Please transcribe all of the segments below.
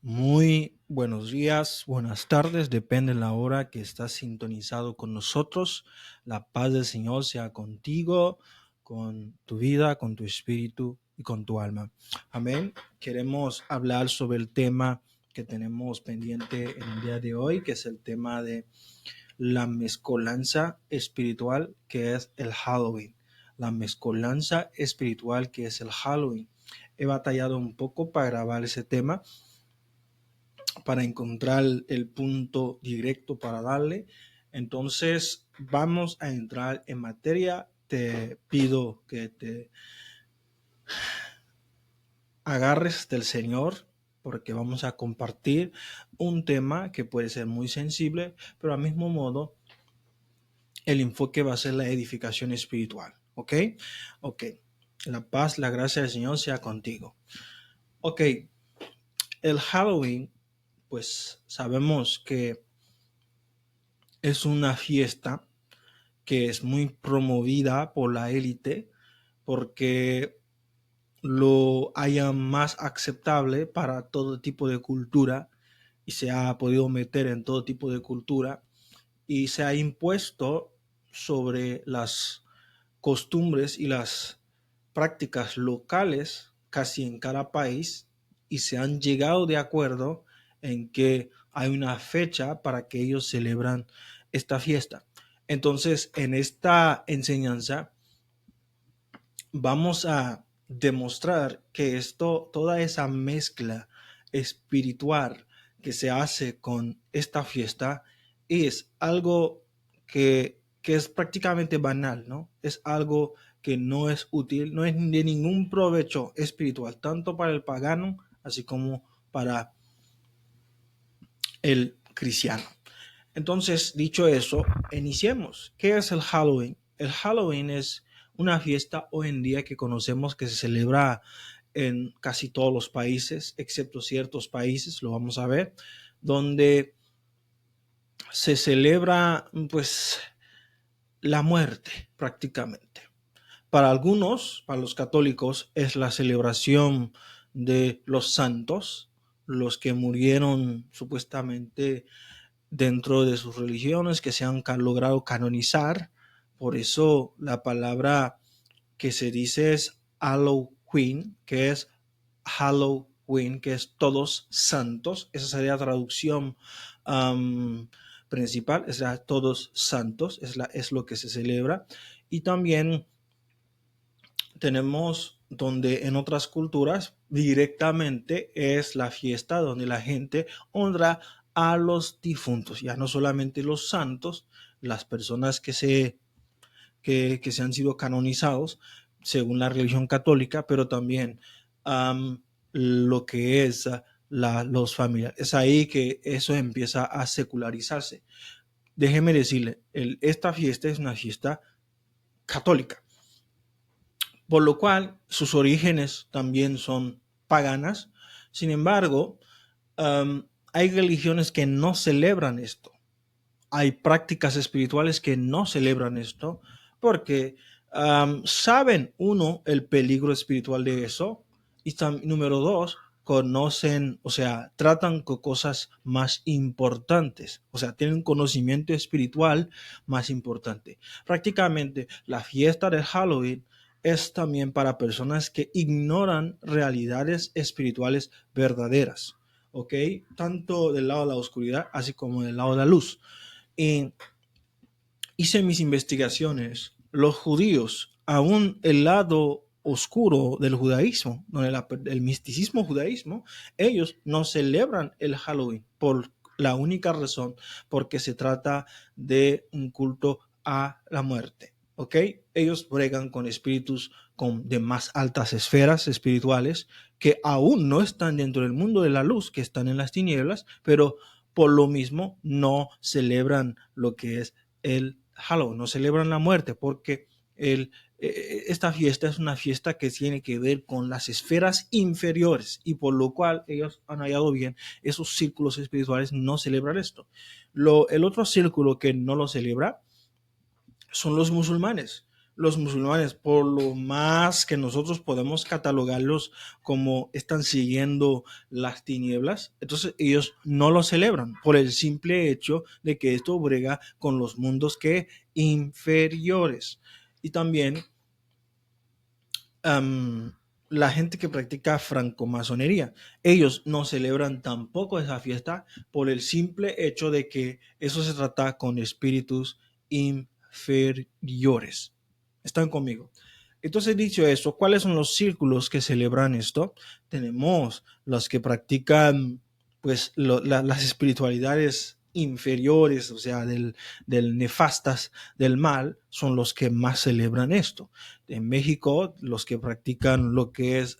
Muy buenos días, buenas tardes, depende de la hora que estás sintonizado con nosotros. La paz del Señor sea contigo, con tu vida, con tu espíritu y con tu alma. Amén. Queremos hablar sobre el tema que tenemos pendiente en el día de hoy, que es el tema de la mezcolanza espiritual, que es el Halloween. La mezcolanza espiritual, que es el Halloween. He batallado un poco para grabar ese tema, para encontrar el punto directo para darle. Entonces, vamos a entrar en materia. Te pido que te agarres del Señor, porque vamos a compartir un tema que puede ser muy sensible, pero al mismo modo, el enfoque va a ser la edificación espiritual. ¿Ok? Ok. La paz, la gracia del Señor sea contigo. Ok. El Halloween, pues sabemos que es una fiesta que es muy promovida por la élite porque lo haya más aceptable para todo tipo de cultura y se ha podido meter en todo tipo de cultura y se ha impuesto sobre las costumbres y las prácticas locales casi en cada país y se han llegado de acuerdo en que hay una fecha para que ellos celebran esta fiesta. Entonces, en esta enseñanza vamos a demostrar que toda esa mezcla espiritual que se hace con esta fiesta es algo que es prácticamente banal, ¿no? Es algo que no es útil, no es de ningún provecho espiritual, tanto para el pagano, así como para el cristiano. Entonces, dicho eso, iniciemos. ¿Qué es el Halloween? El Halloween es una fiesta hoy en día que conocemos que se celebra en casi todos los países, excepto ciertos países, lo vamos a ver, donde se celebra pues la muerte prácticamente. Para algunos, para los católicos, es la celebración de los santos, los que murieron supuestamente dentro de sus religiones, que se han logrado canonizar. Por eso la palabra que se dice es Halloween, que es todos santos. Esa sería la traducción principal, es la todos santos, es lo que se celebra. Y también tenemos donde en otras culturas directamente es la fiesta donde la gente honra a los difuntos, ya no solamente los santos, las personas que se han sido canonizados según la religión católica, pero también lo que es los familiares. Es ahí que eso empieza a secularizarse. Déjeme decirle, esta fiesta es una fiesta católica, por lo cual sus orígenes también son paganas. Sin embargo, hay religiones que no celebran esto. Hay prácticas espirituales que no celebran esto porque saben, uno, el peligro espiritual de eso y número dos, conocen, o sea, tratan con cosas más importantes, o sea, tienen un conocimiento espiritual más importante. Prácticamente la fiesta de Halloween es también para personas que ignoran realidades espirituales verdaderas, ¿ok? Tanto del lado de la oscuridad así como del lado de la luz. Y hice mis investigaciones. Los judíos, aún el lado oscuro del judaísmo, el misticismo judaísmo, ellos no celebran el Halloween por la única razón, porque se trata de un culto a la muerte. ¿Ok? Ellos bregan con espíritus de más altas esferas espirituales que aún no están dentro del mundo de la luz, que están en las tinieblas, pero por lo mismo no celebran lo que es el Halloween, no celebran la muerte porque esta fiesta es una fiesta que tiene que ver con las esferas inferiores y por lo cual ellos han hallado bien esos círculos espirituales no celebran esto. El otro círculo que no lo celebra son los musulmanes. los musulmanes, por lo más que nosotros podemos catalogarlos como están siguiendo las tinieblas, entonces ellos no lo celebran por el simple hecho de que esto brega con los mundos que inferiores. Y también um, la gente que practica francomasonería, ellos no celebran tampoco esa fiesta por el simple hecho de que eso se trata con espíritus inferiores. ¿Están conmigo? Entonces, dicho eso, ¿cuáles son los círculos que celebran esto? Tenemos los que practican pues las espiritualidades inferiores, o sea, del nefastas del mal, son los que más celebran esto. En México, los que practican lo que es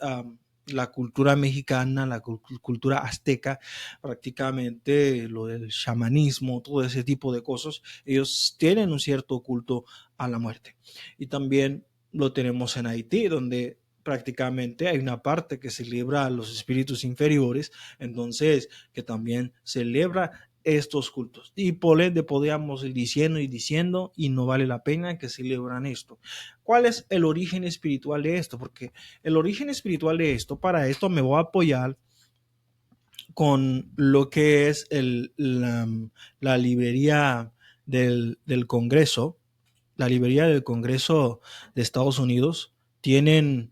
la cultura mexicana, la cultura azteca, prácticamente lo del chamanismo, todo ese tipo de cosas, ellos tienen un cierto culto a la muerte. Y también lo tenemos en Haití, donde prácticamente hay una parte que celebra a los espíritus inferiores, entonces que también celebra estos cultos. Y por ende podríamos ir diciendo y no vale la pena que celebran esto. ¿Cuál es el origen espiritual de esto? Porque el origen espiritual de esto, para esto me voy a apoyar con lo que es la librería del Congreso. La librería del Congreso de Estados Unidos tienen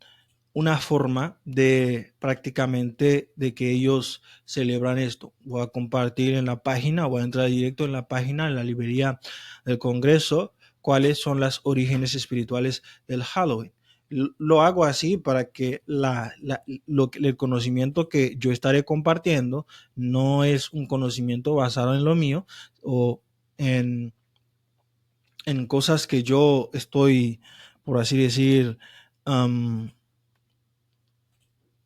una forma de prácticamente de que ellos celebran esto. Voy a compartir en la página, voy a entrar directo en la página, en la librería del Congreso, cuáles son los orígenes espirituales del Halloween. Lo hago así para que el conocimiento que yo estaré compartiendo no es un conocimiento basado en lo mío o en, en cosas que yo estoy, por así decir,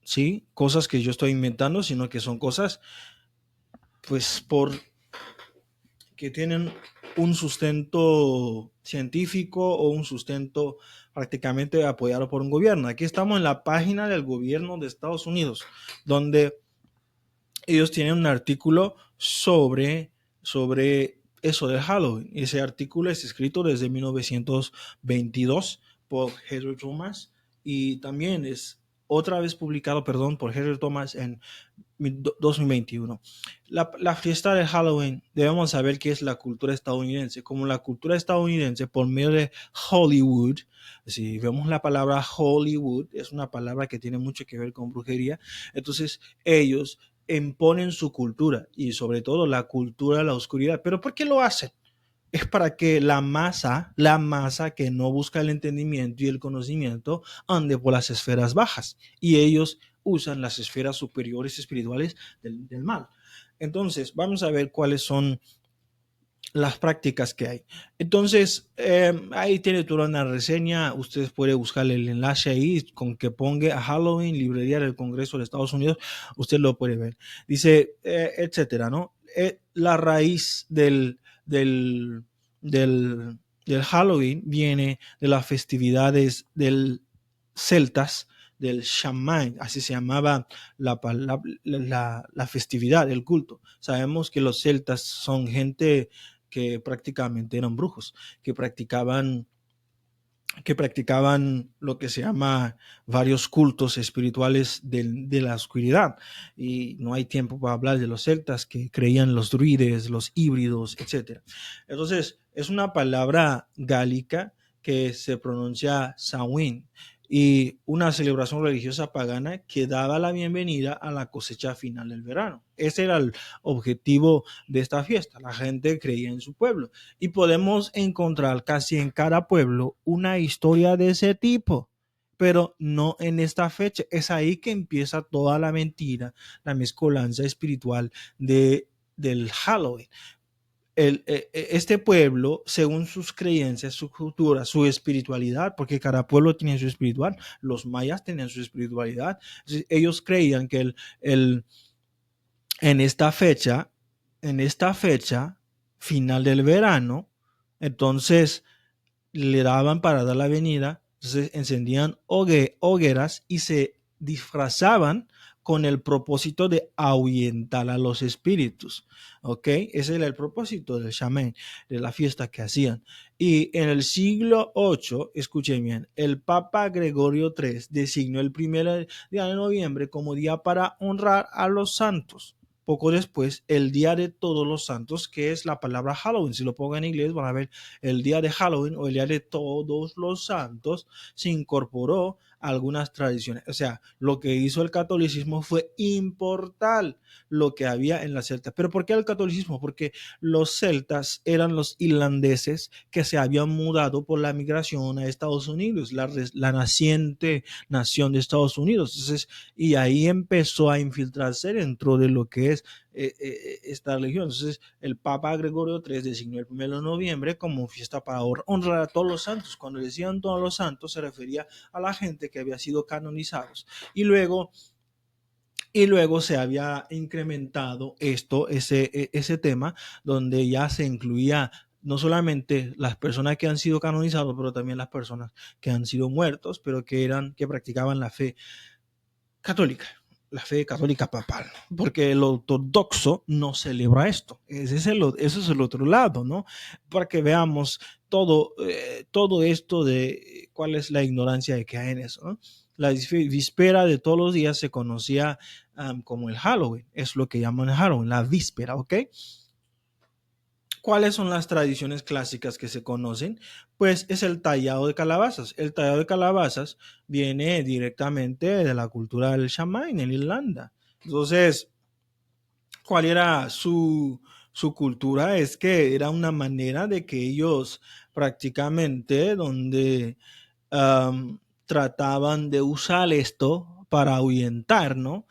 ¿sí? Cosas que yo estoy inventando, sino que son cosas, pues, que tienen un sustento científico o un sustento prácticamente apoyado por un gobierno. Aquí estamos en la página del gobierno de Estados Unidos, donde ellos tienen un artículo sobre eso de Halloween. Ese artículo es escrito desde 1922 por Henry Thomas y también es otra vez publicado, perdón, por Henry Thomas en 2021. La fiesta de Halloween, debemos saber que es la cultura estadounidense. Como la cultura estadounidense, por medio de Hollywood, si vemos la palabra Hollywood, es una palabra que tiene mucho que ver con brujería. Entonces, ellos imponen su cultura y sobre todo la cultura de la oscuridad. ¿Pero por qué lo hacen? Es para que la masa que no busca el entendimiento y el conocimiento, ande por las esferas bajas. Y ellos usan las esferas superiores espirituales del mal. Entonces, vamos a ver cuáles son las prácticas que hay. Entonces, ahí tiene toda una reseña. Ustedes pueden buscar el enlace ahí con que ponga Halloween, librería del Congreso de Estados Unidos. Usted lo puede ver. Dice, etcétera, ¿no? La raíz del, del Halloween viene de las festividades del celtas, del Shaman, así se llamaba la festividad, el culto. Sabemos que los celtas son gente que prácticamente eran brujos, que practicaban lo que se llama varios cultos espirituales de la oscuridad. Y no hay tiempo para hablar de los celtas que creían los druides, los híbridos, etc. Entonces, es una palabra gálica que se pronuncia Samhain y una celebración religiosa pagana que daba la bienvenida a la cosecha final del verano. Ese era el objetivo de esta fiesta. La gente creía en su pueblo y podemos encontrar casi en cada pueblo una historia de ese tipo, pero no en esta fecha. Es ahí que empieza toda la mentira, la mezcolanza espiritual del Halloween. Este pueblo, según sus creencias, su cultura, su espiritualidad, porque cada pueblo tiene su espiritual, los mayas tenían su espiritualidad, ellos creían que en esta fecha, en esta fecha final del verano, entonces le daban para dar la venida, entonces encendían hogueras y se disfrazaban con el propósito de ahuyentar a los espíritus. ¿Ok? Ese era el propósito del chamán, de la fiesta que hacían. Y en el siglo VIII, escuchen bien, el Papa Gregorio III designó el primer día de noviembre como día para honrar a los santos. Poco después, el Día de Todos los Santos, que es la palabra Halloween. Si lo pongo en inglés, van a ver el Día de Halloween o el Día de Todos los Santos, se incorporó a algunas tradiciones. O sea, lo que hizo el catolicismo fue importar lo que había en la celta. ¿Pero por qué el catolicismo? Porque los celtas eran los irlandeses que se habían mudado por la migración a Estados Unidos, la naciente nación de Estados Unidos. Entonces, y ahí empezó a infiltrarse dentro de lo que es esta religión. Entonces, el Papa Gregorio III designó el 1 de noviembre como fiesta para honrar a todos los santos. Cuando decían todos los santos, se refería a la gente que había sido canonizados. Y luego se había incrementado ese tema, donde ya se incluía no solamente las personas que han sido canonizados, pero también las personas que han sido muertos, pero que practicaban la fe católica, la fe católica papal, porque el ortodoxo no celebra esto. Ese es el otro lado, ¿no? Para que veamos todo esto de cuál es la ignorancia de que hay en eso, ¿no? La víspera de todos los días se conocía como el Halloween, es lo que llaman Halloween, la víspera, ¿ok? ¿Cuáles son las tradiciones clásicas que se conocen? Pues es el tallado de calabazas. El tallado de calabazas viene directamente de la cultura del chamán en Irlanda. Entonces, ¿cuál era su cultura? Es que era una manera de que ellos prácticamente donde trataban de usar esto para ahuyentar, ¿no?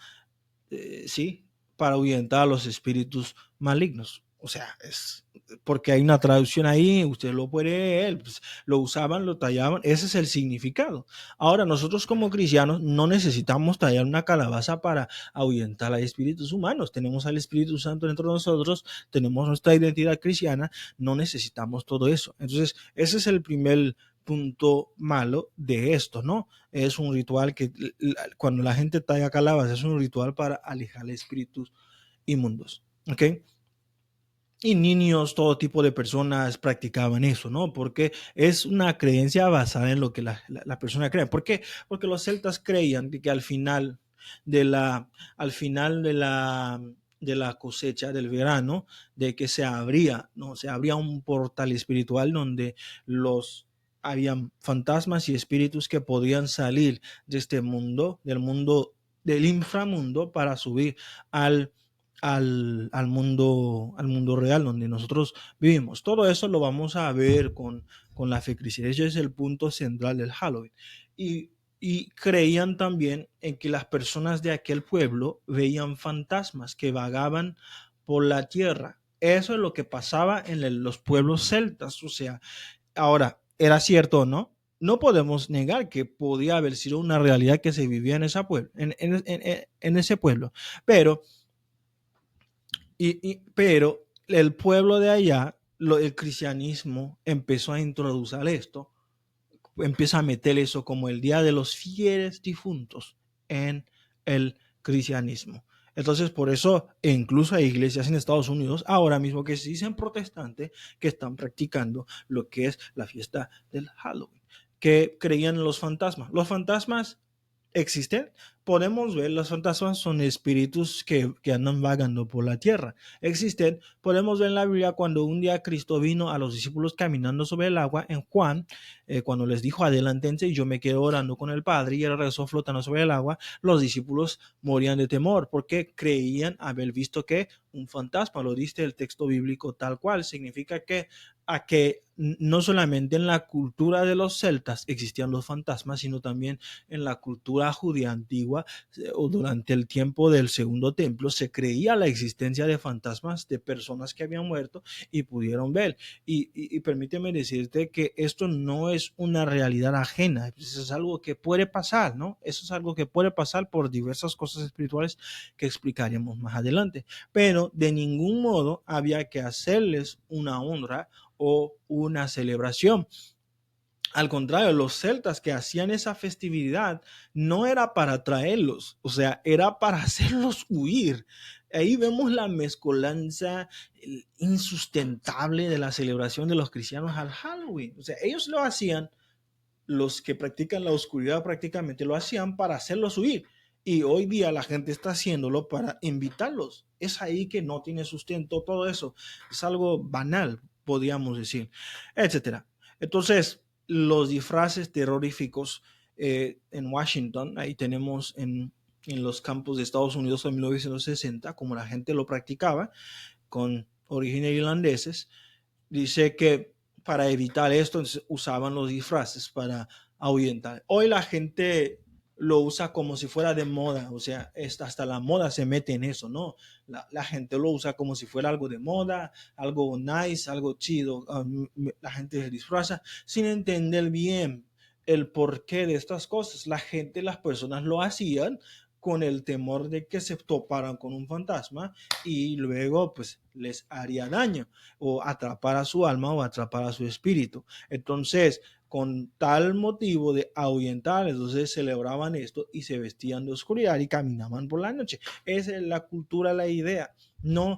Sí, para ahuyentar a los espíritus malignos. O sea, es porque hay una traducción ahí, usted lo puede leer, pues, lo usaban, lo tallaban, ese es el significado. Ahora, nosotros como cristianos no necesitamos tallar una calabaza para ahuyentar a espíritus humanos. Tenemos al Espíritu Santo dentro de nosotros, tenemos nuestra identidad cristiana, no necesitamos todo eso. Entonces, ese es el primer punto malo de esto, ¿no? Es un ritual que cuando la gente talla calabazas es un ritual para alejar espíritus inmundos, ¿ok? Y niños, todo tipo de personas practicaban eso, ¿no? Porque es una creencia basada en lo que la persona cree. ¿Por qué? Porque los celtas creían que de la, al final de la cosecha del verano, de que se abría, ¿no? Se abría un portal espiritual donde habían fantasmas y espíritus que podían salir de este mundo, del inframundo, para subir al mundo real donde nosotros vivimos. Todo eso lo vamos a ver con la fe cristiana. Ese es el punto central del Halloween. Y creían también en que las personas de aquel pueblo veían fantasmas que vagaban por la tierra. Eso es lo que pasaba en los pueblos celtas. O sea, ahora, ¿era cierto o no? No podemos negar que podía haber sido una realidad que se vivía en ese pueblo. Pero el pueblo de allá, el cristianismo empezó a introducir esto, empieza a meter eso como el Día de los Fieles Difuntos en el cristianismo. Entonces, por eso, incluso hay iglesias en Estados Unidos ahora mismo que se dicen protestantes que están practicando lo que es la fiesta del Halloween, que creían en los fantasmas. Los fantasmas existen. Podemos ver, los fantasmas son espíritus que andan vagando por la tierra. Existen. Podemos ver en la Biblia cuando un día Cristo vino a los discípulos caminando sobre el agua en Juan, cuando les dijo adelántense y yo me quedo orando con el Padre y él regresó flotando sobre el agua. Los discípulos morían de temor porque creían haber visto que un fantasma, lo dice el texto bíblico tal cual, significa que no solamente en la cultura de los celtas existían los fantasmas, sino también en la cultura judía antigua o durante el tiempo del segundo templo se creía la existencia de fantasmas de personas que habían muerto y pudieron ver. Y permíteme decirte que esto no es una realidad ajena, eso es algo que puede pasar, ¿no? Eso es algo que puede pasar por diversas cosas espirituales que explicaremos más adelante, pero de ningún modo había que hacerles una honra o una celebración. Al contrario, los celtas que hacían esa festividad no era para traerlos, o sea, era para hacerlos huir. Ahí vemos la mezcolanza insustentable de la celebración de los cristianos al Halloween. O sea, ellos lo hacían, los que practican la oscuridad prácticamente lo hacían para hacerlos huir. Y hoy día la gente está haciéndolo para invitarlos. Es ahí que no tiene sustento todo eso. Es algo banal, podríamos decir, etcétera. Entonces, los disfraces terroríficos en Washington, ahí tenemos en los campos de Estados Unidos en 1960, como la gente lo practicaba, con orígenes irlandeses, dice que para evitar esto usaban los disfraces para ahuyentar. Hoy la gente lo usa como si fuera de moda, o sea, hasta la moda se mete en eso, ¿no? La gente lo usa como si fuera algo de moda, algo nice, algo chido. La gente se disfraza sin entender bien el porqué de estas cosas. La gente, las personas lo hacían con el temor de que se toparan con un fantasma y luego pues les haría daño o atrapar a su alma o atrapar a su espíritu. Entonces, con tal motivo de ahuyentar, entonces celebraban esto y se vestían de oscuridad y caminaban por la noche. Esa es la cultura, la idea. No,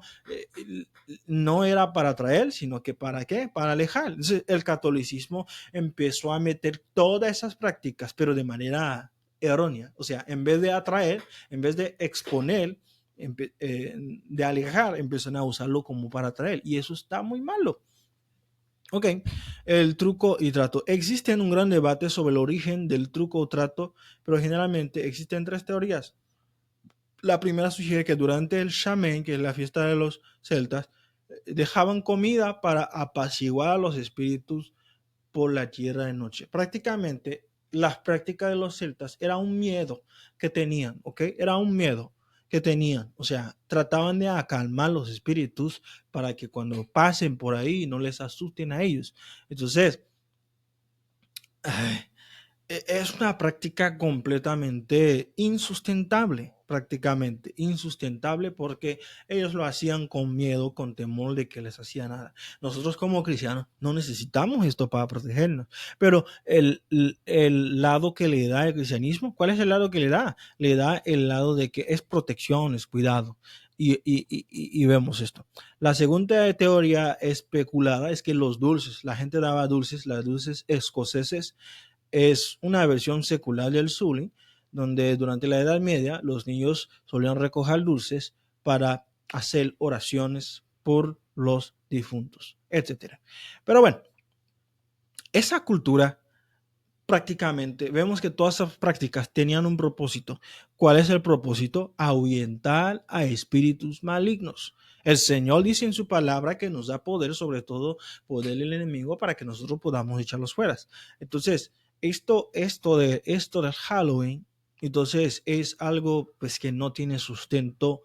no era para atraer, sino que para qué, para alejar. Entonces, el catolicismo empezó a meter todas esas prácticas, pero de manera errónea. O sea, en vez de atraer, en vez de exponer, de alejar, empiezan a usarlo como para atraer. Y eso está muy malo. Ok, el truco y trato. Existe un gran debate sobre el origen del truco o trato, pero generalmente existen tres teorías. La primera sugiere que durante el Shaman, que es la fiesta de los celtas, dejaban comida para apaciguar a los espíritus por la tierra de noche. Prácticamente las prácticas de los celtas era un miedo que tenían, ¿ok? Era un miedo que tenían, o sea, trataban de acalmar los espíritus para que cuando pasen por ahí no les asusten a ellos. Entonces, es una práctica completamente insustentable, prácticamente insustentable, porque ellos lo hacían con miedo, con temor de que les hacía nada. Nosotros como cristianos no necesitamos esto para protegernos, pero el lado que le da el cristianismo, ¿cuál es el lado que le da? Le da el lado de que es protección, es cuidado. Y vemos esto. La segunda teoría especulada es que los dulces, la gente daba dulces, las dulces escoceses, es una versión secular del Zully, donde durante la Edad Media los niños solían recoger dulces para hacer oraciones por los difuntos, etcétera. Pero bueno, esa cultura prácticamente, vemos que todas esas prácticas tenían un propósito. ¿Cuál es el propósito? Ahuyentar a espíritus malignos. El Señor dice en su palabra que nos da poder, sobre todo poder del enemigo, para que nosotros podamos echarlos fuera. Entonces, esto del Halloween, entonces es algo pues que no tiene sustento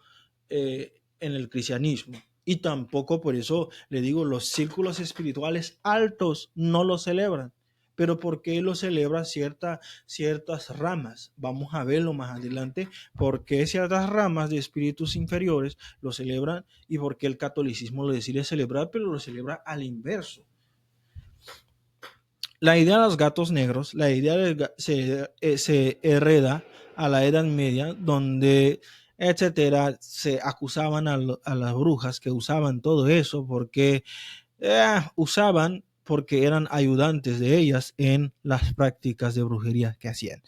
en el cristianismo. Y tampoco por eso le digo, los círculos espirituales altos no lo celebran. Pero ¿por qué lo celebra ciertas ramas? Vamos a verlo más adelante. ¿Por qué ciertas ramas de espíritus inferiores lo celebran y por qué el catolicismo lo decide celebrar, pero lo celebra al inverso? La idea de los gatos negros, la idea se hereda a la Edad Media, donde, etcétera, se acusaban a las brujas que usaban todo eso porque usaban porque eran ayudantes de ellas en las prácticas de brujería que hacían,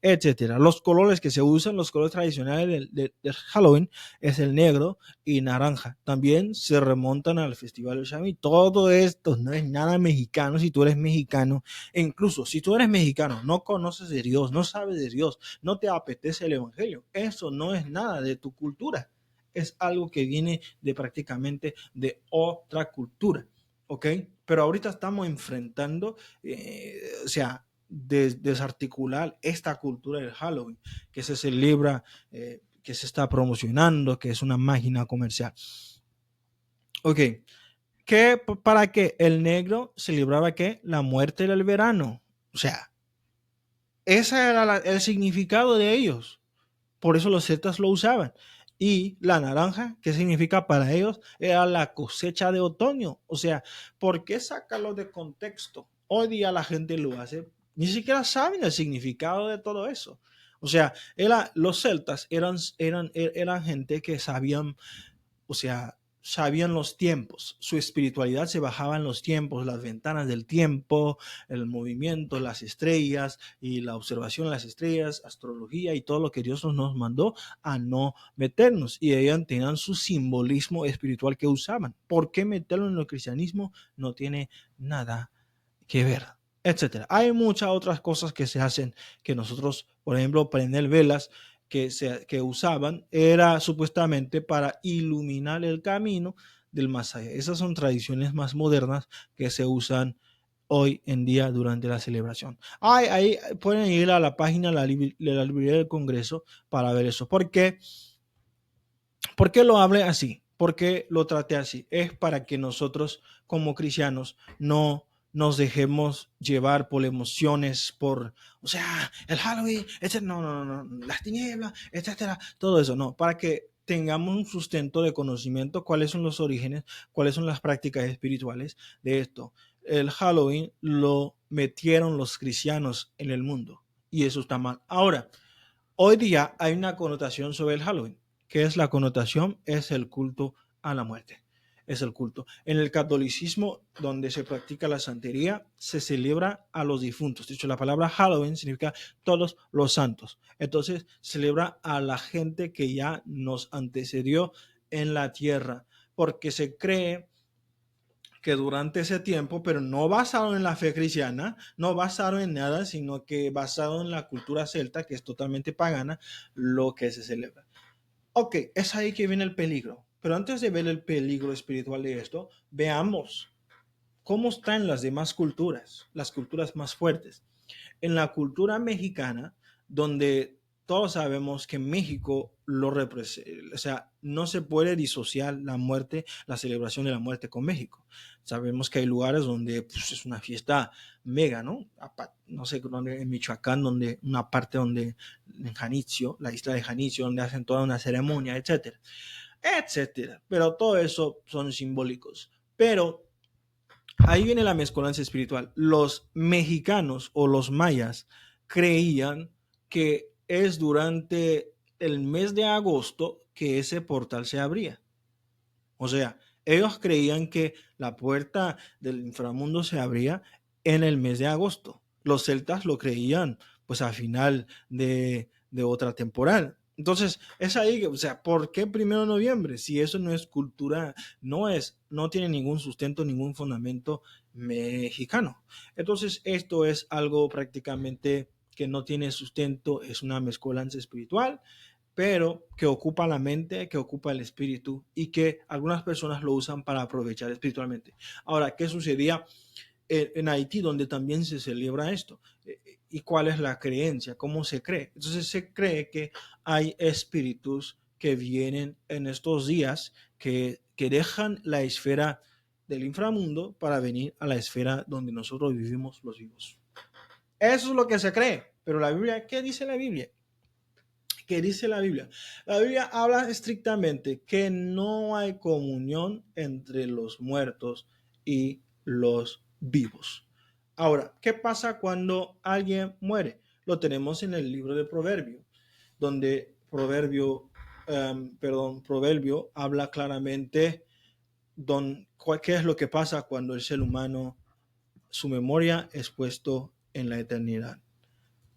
etcétera. Los colores que se usan, los colores tradicionales del Halloween, es el negro y naranja. También se remontan al Festival del Chami. Todo esto no es nada mexicano si tú eres mexicano. E incluso si tú eres mexicano, no conoces de Dios, no sabes de Dios, no te apetece el evangelio. Eso no es nada de tu cultura. Es algo que viene de prácticamente de otra cultura. ¿Ok? Pero ahorita estamos enfrentando, o sea, desarticular esta cultura del Halloween, que se celebra, que se está promocionando, que es una máquina comercial. Ok, ¿para qué? El negro celebraba que la muerte del verano. O sea, ese era el significado de ellos. Por eso los celtas lo usaban. Y la naranja, ¿qué significa para ellos? Era la cosecha de otoño. O sea, ¿por qué sacarlo de contexto? Hoy día la gente lo hace, ni siquiera saben el significado de todo eso. O sea, los celtas eran gente que sabían, o sea, sabían los tiempos. Su espiritualidad se bajaba en los tiempos, las ventanas del tiempo, el movimiento, las estrellas y la observación de las estrellas, astrología y todo lo que Dios nos mandó a no meternos. Y ellos tenían su simbolismo espiritual que usaban. ¿Por qué meterlo en el cristianismo? No tiene nada que ver, etcétera. Hay muchas otras cosas que se hacen que nosotros, por ejemplo, prender velas que usaban era supuestamente para iluminar el camino del más allá. Esas son tradiciones más modernas que se usan hoy en día durante la celebración. Ahí pueden ir a la página de la librería del Congreso para ver eso. ¿Por qué lo hablé así? ¿Por qué lo traté así? Es para que nosotros como cristianos no nos dejemos llevar por emociones, o sea, el Halloween, no, las tinieblas, etcétera, todo eso, no, para que tengamos un sustento de conocimiento, cuáles son los orígenes, cuáles son las prácticas espirituales de esto. El Halloween lo metieron los cristianos en el mundo y eso está mal. Ahora, hoy día hay una connotación sobre el Halloween. ¿Qué es la connotación? Es el culto a la muerte. Es el culto. En el catolicismo, donde se practica la santería, se celebra a los difuntos. De hecho, la palabra Halloween significa todos los santos. Entonces, celebra a la gente que ya nos antecedió en la tierra, porque se cree que durante ese tiempo, pero no basado en la fe cristiana, no basado en nada, sino que basado en la cultura celta, que es totalmente pagana, lo que se celebra. Ok, es ahí que viene el peligro. Pero antes de ver el peligro espiritual de esto, veamos cómo están las demás culturas, las culturas más fuertes. En la cultura mexicana, donde todos sabemos que México lo representa, o sea, no se puede disociar la muerte, la celebración de la muerte con México. Sabemos que hay lugares donde pues, es una fiesta mega, ¿no? No sé, donde, en Michoacán, donde una parte donde en Janitzio, la isla de Janitzio, donde hacen toda una ceremonia, etcétera, etcétera. Pero todo eso son simbólicos. Pero ahí viene la mezcolanza espiritual. Los mexicanos o los mayas creían que es durante el mes de agosto que ese portal se abría. O sea, ellos creían que la puerta del inframundo se abría en el mes de agosto. Los celtas lo creían pues a final de otra temporada. Entonces, es ahí, o sea, ¿por qué 1 de noviembre? Si eso no es cultura, no tiene ningún sustento, ningún fundamento mexicano. Entonces, esto es algo prácticamente que no tiene sustento, es una mezcolanza espiritual, pero que ocupa la mente, que ocupa el espíritu y que algunas personas lo usan para aprovechar espiritualmente. Ahora, ¿qué sucedía en Haití, donde también se celebra esto? ¿Y cuál es la creencia? ¿Cómo se cree? Entonces se cree que hay espíritus que vienen en estos días que dejan la esfera del inframundo para venir a la esfera donde nosotros vivimos los vivos. Eso es lo que se cree. Pero la Biblia, ¿qué dice la Biblia? ¿Qué dice la Biblia? La Biblia habla estrictamente que no hay comunión entre los muertos y los vivos. Ahora, ¿qué pasa cuando alguien muere? Lo tenemos en el libro de Proverbio, donde Proverbio habla claramente qué es lo que pasa cuando el ser humano, su memoria es puesto en la eternidad.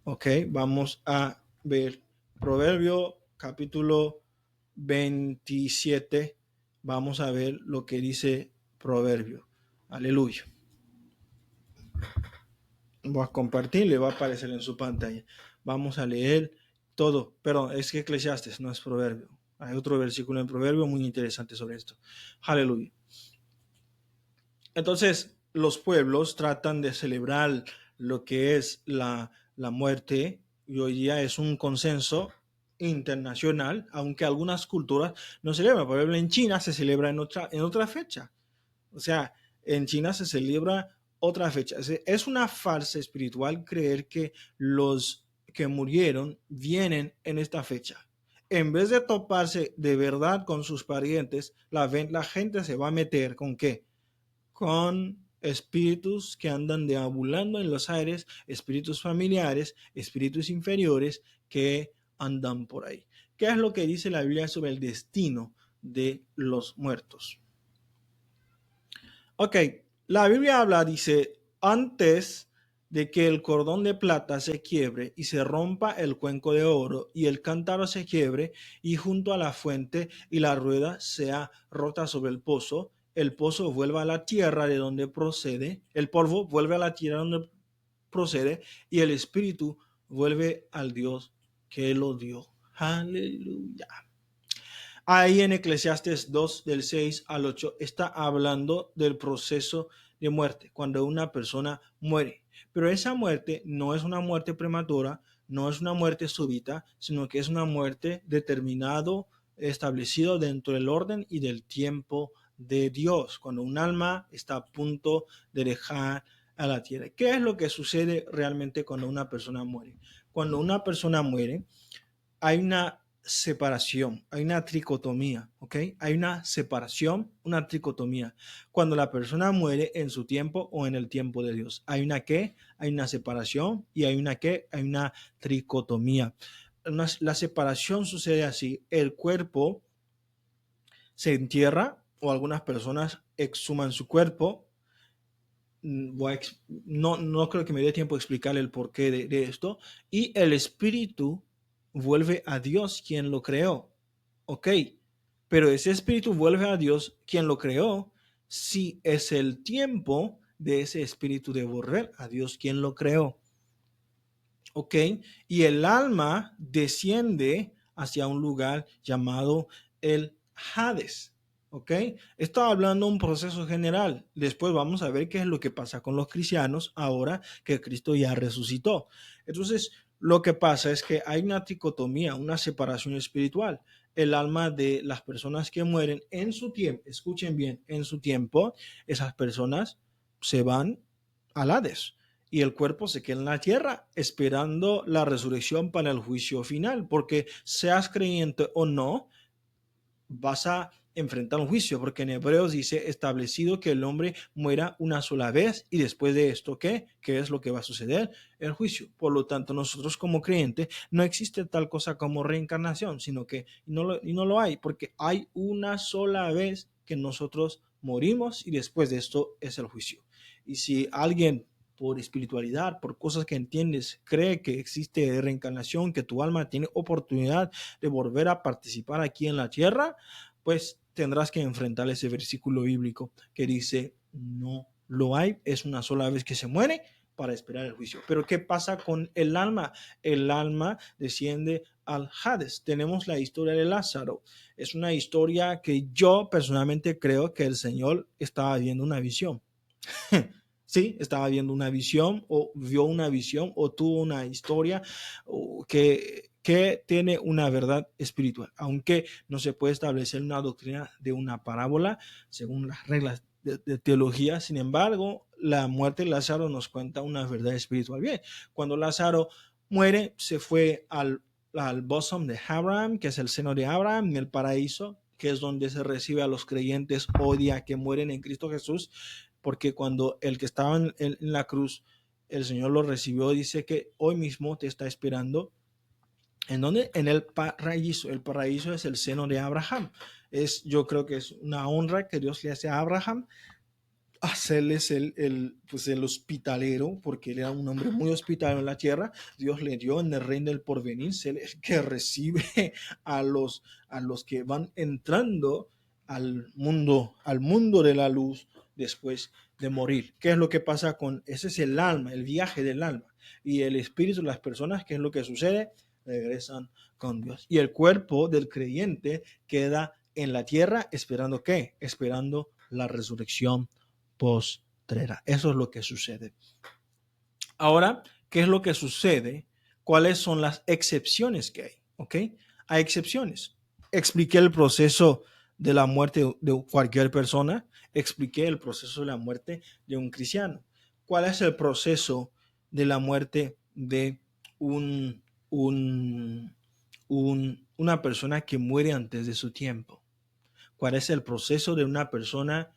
Ok, vamos a ver Proverbio capítulo 27. Vamos a ver lo que dice Proverbio. Aleluya. Voy a compartir, le va a aparecer en su pantalla. Vamos a leer todo. Perdón, es que Eclesiastes no es Proverbio. Hay otro versículo en Proverbio muy interesante sobre esto. Aleluya. Entonces, los pueblos tratan de celebrar lo que es la muerte, y hoy día es un consenso internacional, aunque algunas culturas no celebran. Por ejemplo, en China se celebra en otra fecha. O sea, en China se celebra otra fecha. Es una farsa espiritual creer que los que murieron vienen en esta fecha. En vez de toparse de verdad con sus parientes, la gente se va a meter con qué? Con espíritus que andan deambulando en los aires, espíritus familiares, espíritus inferiores que andan por ahí. ¿Qué es lo que dice la Biblia sobre el destino de los muertos? Ok, la Biblia habla, dice, antes de que el cordón de plata se quiebre y se rompa el cuenco de oro y el cántaro se quiebre y junto a la fuente y la rueda sea rota sobre el pozo vuelva a la tierra de donde procede, el polvo vuelve a la tierra donde procede y el espíritu vuelve al Dios que lo dio. Aleluya. Ahí en Eclesiastes 2, del 6 al 8, está hablando del proceso de muerte, cuando una persona muere. Pero esa muerte no es una muerte prematura, no es una muerte súbita, sino que es una muerte determinado, establecido dentro del orden y del tiempo de Dios, cuando un alma está a punto de dejar a la tierra. ¿Qué es lo que sucede realmente cuando una persona muere? Cuando una persona muere, hay una separación, hay una tricotomía, ¿ok? Hay una separación, una tricotomía. Cuando la persona muere en su tiempo o en el tiempo de Dios. ¿Hay una qué? Hay una separación y hay una qué? Hay una tricotomía. La separación sucede así. El cuerpo se entierra o algunas personas exhuman su cuerpo. No creo que me dé tiempo a explicar el porqué de esto. Y el espíritu vuelve a Dios quien lo creó. Ok, pero ese espíritu vuelve a Dios quien lo creó si es el tiempo de ese espíritu de volver a Dios quien lo creó. Ok, y el alma desciende hacia un lugar llamado el Hades. ¿Ok? Estoy hablando de un proceso general. Después vamos a ver qué es lo que pasa con los cristianos ahora que Cristo ya resucitó. Entonces, lo que pasa es que hay una tricotomía, una separación espiritual. El alma de las personas que mueren en su tiempo, escuchen bien, en su tiempo, esas personas se van al Hades y el cuerpo se queda en la tierra esperando la resurrección para el juicio final, porque seas creyente o no, vas a enfrentar un juicio, porque en Hebreos dice establecido que el hombre muera una sola vez y después de esto, ¿qué es lo que va a suceder? El juicio. Por lo tanto, nosotros como creyentes no existe tal cosa como reencarnación, sino que no lo hay, porque hay una sola vez que nosotros morimos y después de esto es el juicio. Y si alguien por espiritualidad, por cosas que entiendes, cree que existe reencarnación, que tu alma tiene oportunidad de volver a participar aquí en la tierra, pues tendrás que enfrentar ese versículo bíblico que dice, no lo hay, es una sola vez que se muere para esperar el juicio. Pero ¿qué pasa con el alma? El alma desciende al Hades. Tenemos la historia de Lázaro. Es una historia que yo personalmente creo que el Señor estaba viendo una visión. Sí, estaba viendo una visión o vio una visión o tuvo una historia que tiene una verdad espiritual, aunque no se puede establecer una doctrina de una parábola según las reglas de teología. Sin embargo, la muerte de Lázaro nos cuenta una verdad espiritual. Bien, cuando Lázaro muere, se fue al bosom de Abraham, que es el seno de Abraham, en el paraíso, que es donde se recibe a los creyentes hoy día que mueren en Cristo Jesús, porque cuando el que estaba en la cruz, el Señor lo recibió, dice que hoy mismo te está esperando. ¿En dónde? En el paraíso. El paraíso es el seno de Abraham. Yo creo que es una honra que Dios le hace a Abraham hacerles pues el hospitalero, porque él era un hombre muy hospitalero en la tierra. Dios le dio en el reino del porvenir, el que recibe a los que van entrando al mundo de la luz después de morir. ¿Qué es lo que pasa con ese? Es el alma, el viaje del alma. Y el espíritu de las personas, ¿qué es lo que sucede? Regresan con Dios. Y el cuerpo del creyente queda en la tierra esperando ¿qué? Esperando la resurrección postrera. Eso es lo que sucede. Ahora, ¿qué es lo que sucede? ¿Cuáles son las excepciones que hay? ¿Ok? Hay excepciones. Expliqué el proceso de la muerte de cualquier persona. Expliqué el proceso de la muerte de un cristiano. ¿Cuál es el proceso de la muerte de un, un, una persona que muere antes de su tiempo? ¿Cuál es el proceso de una persona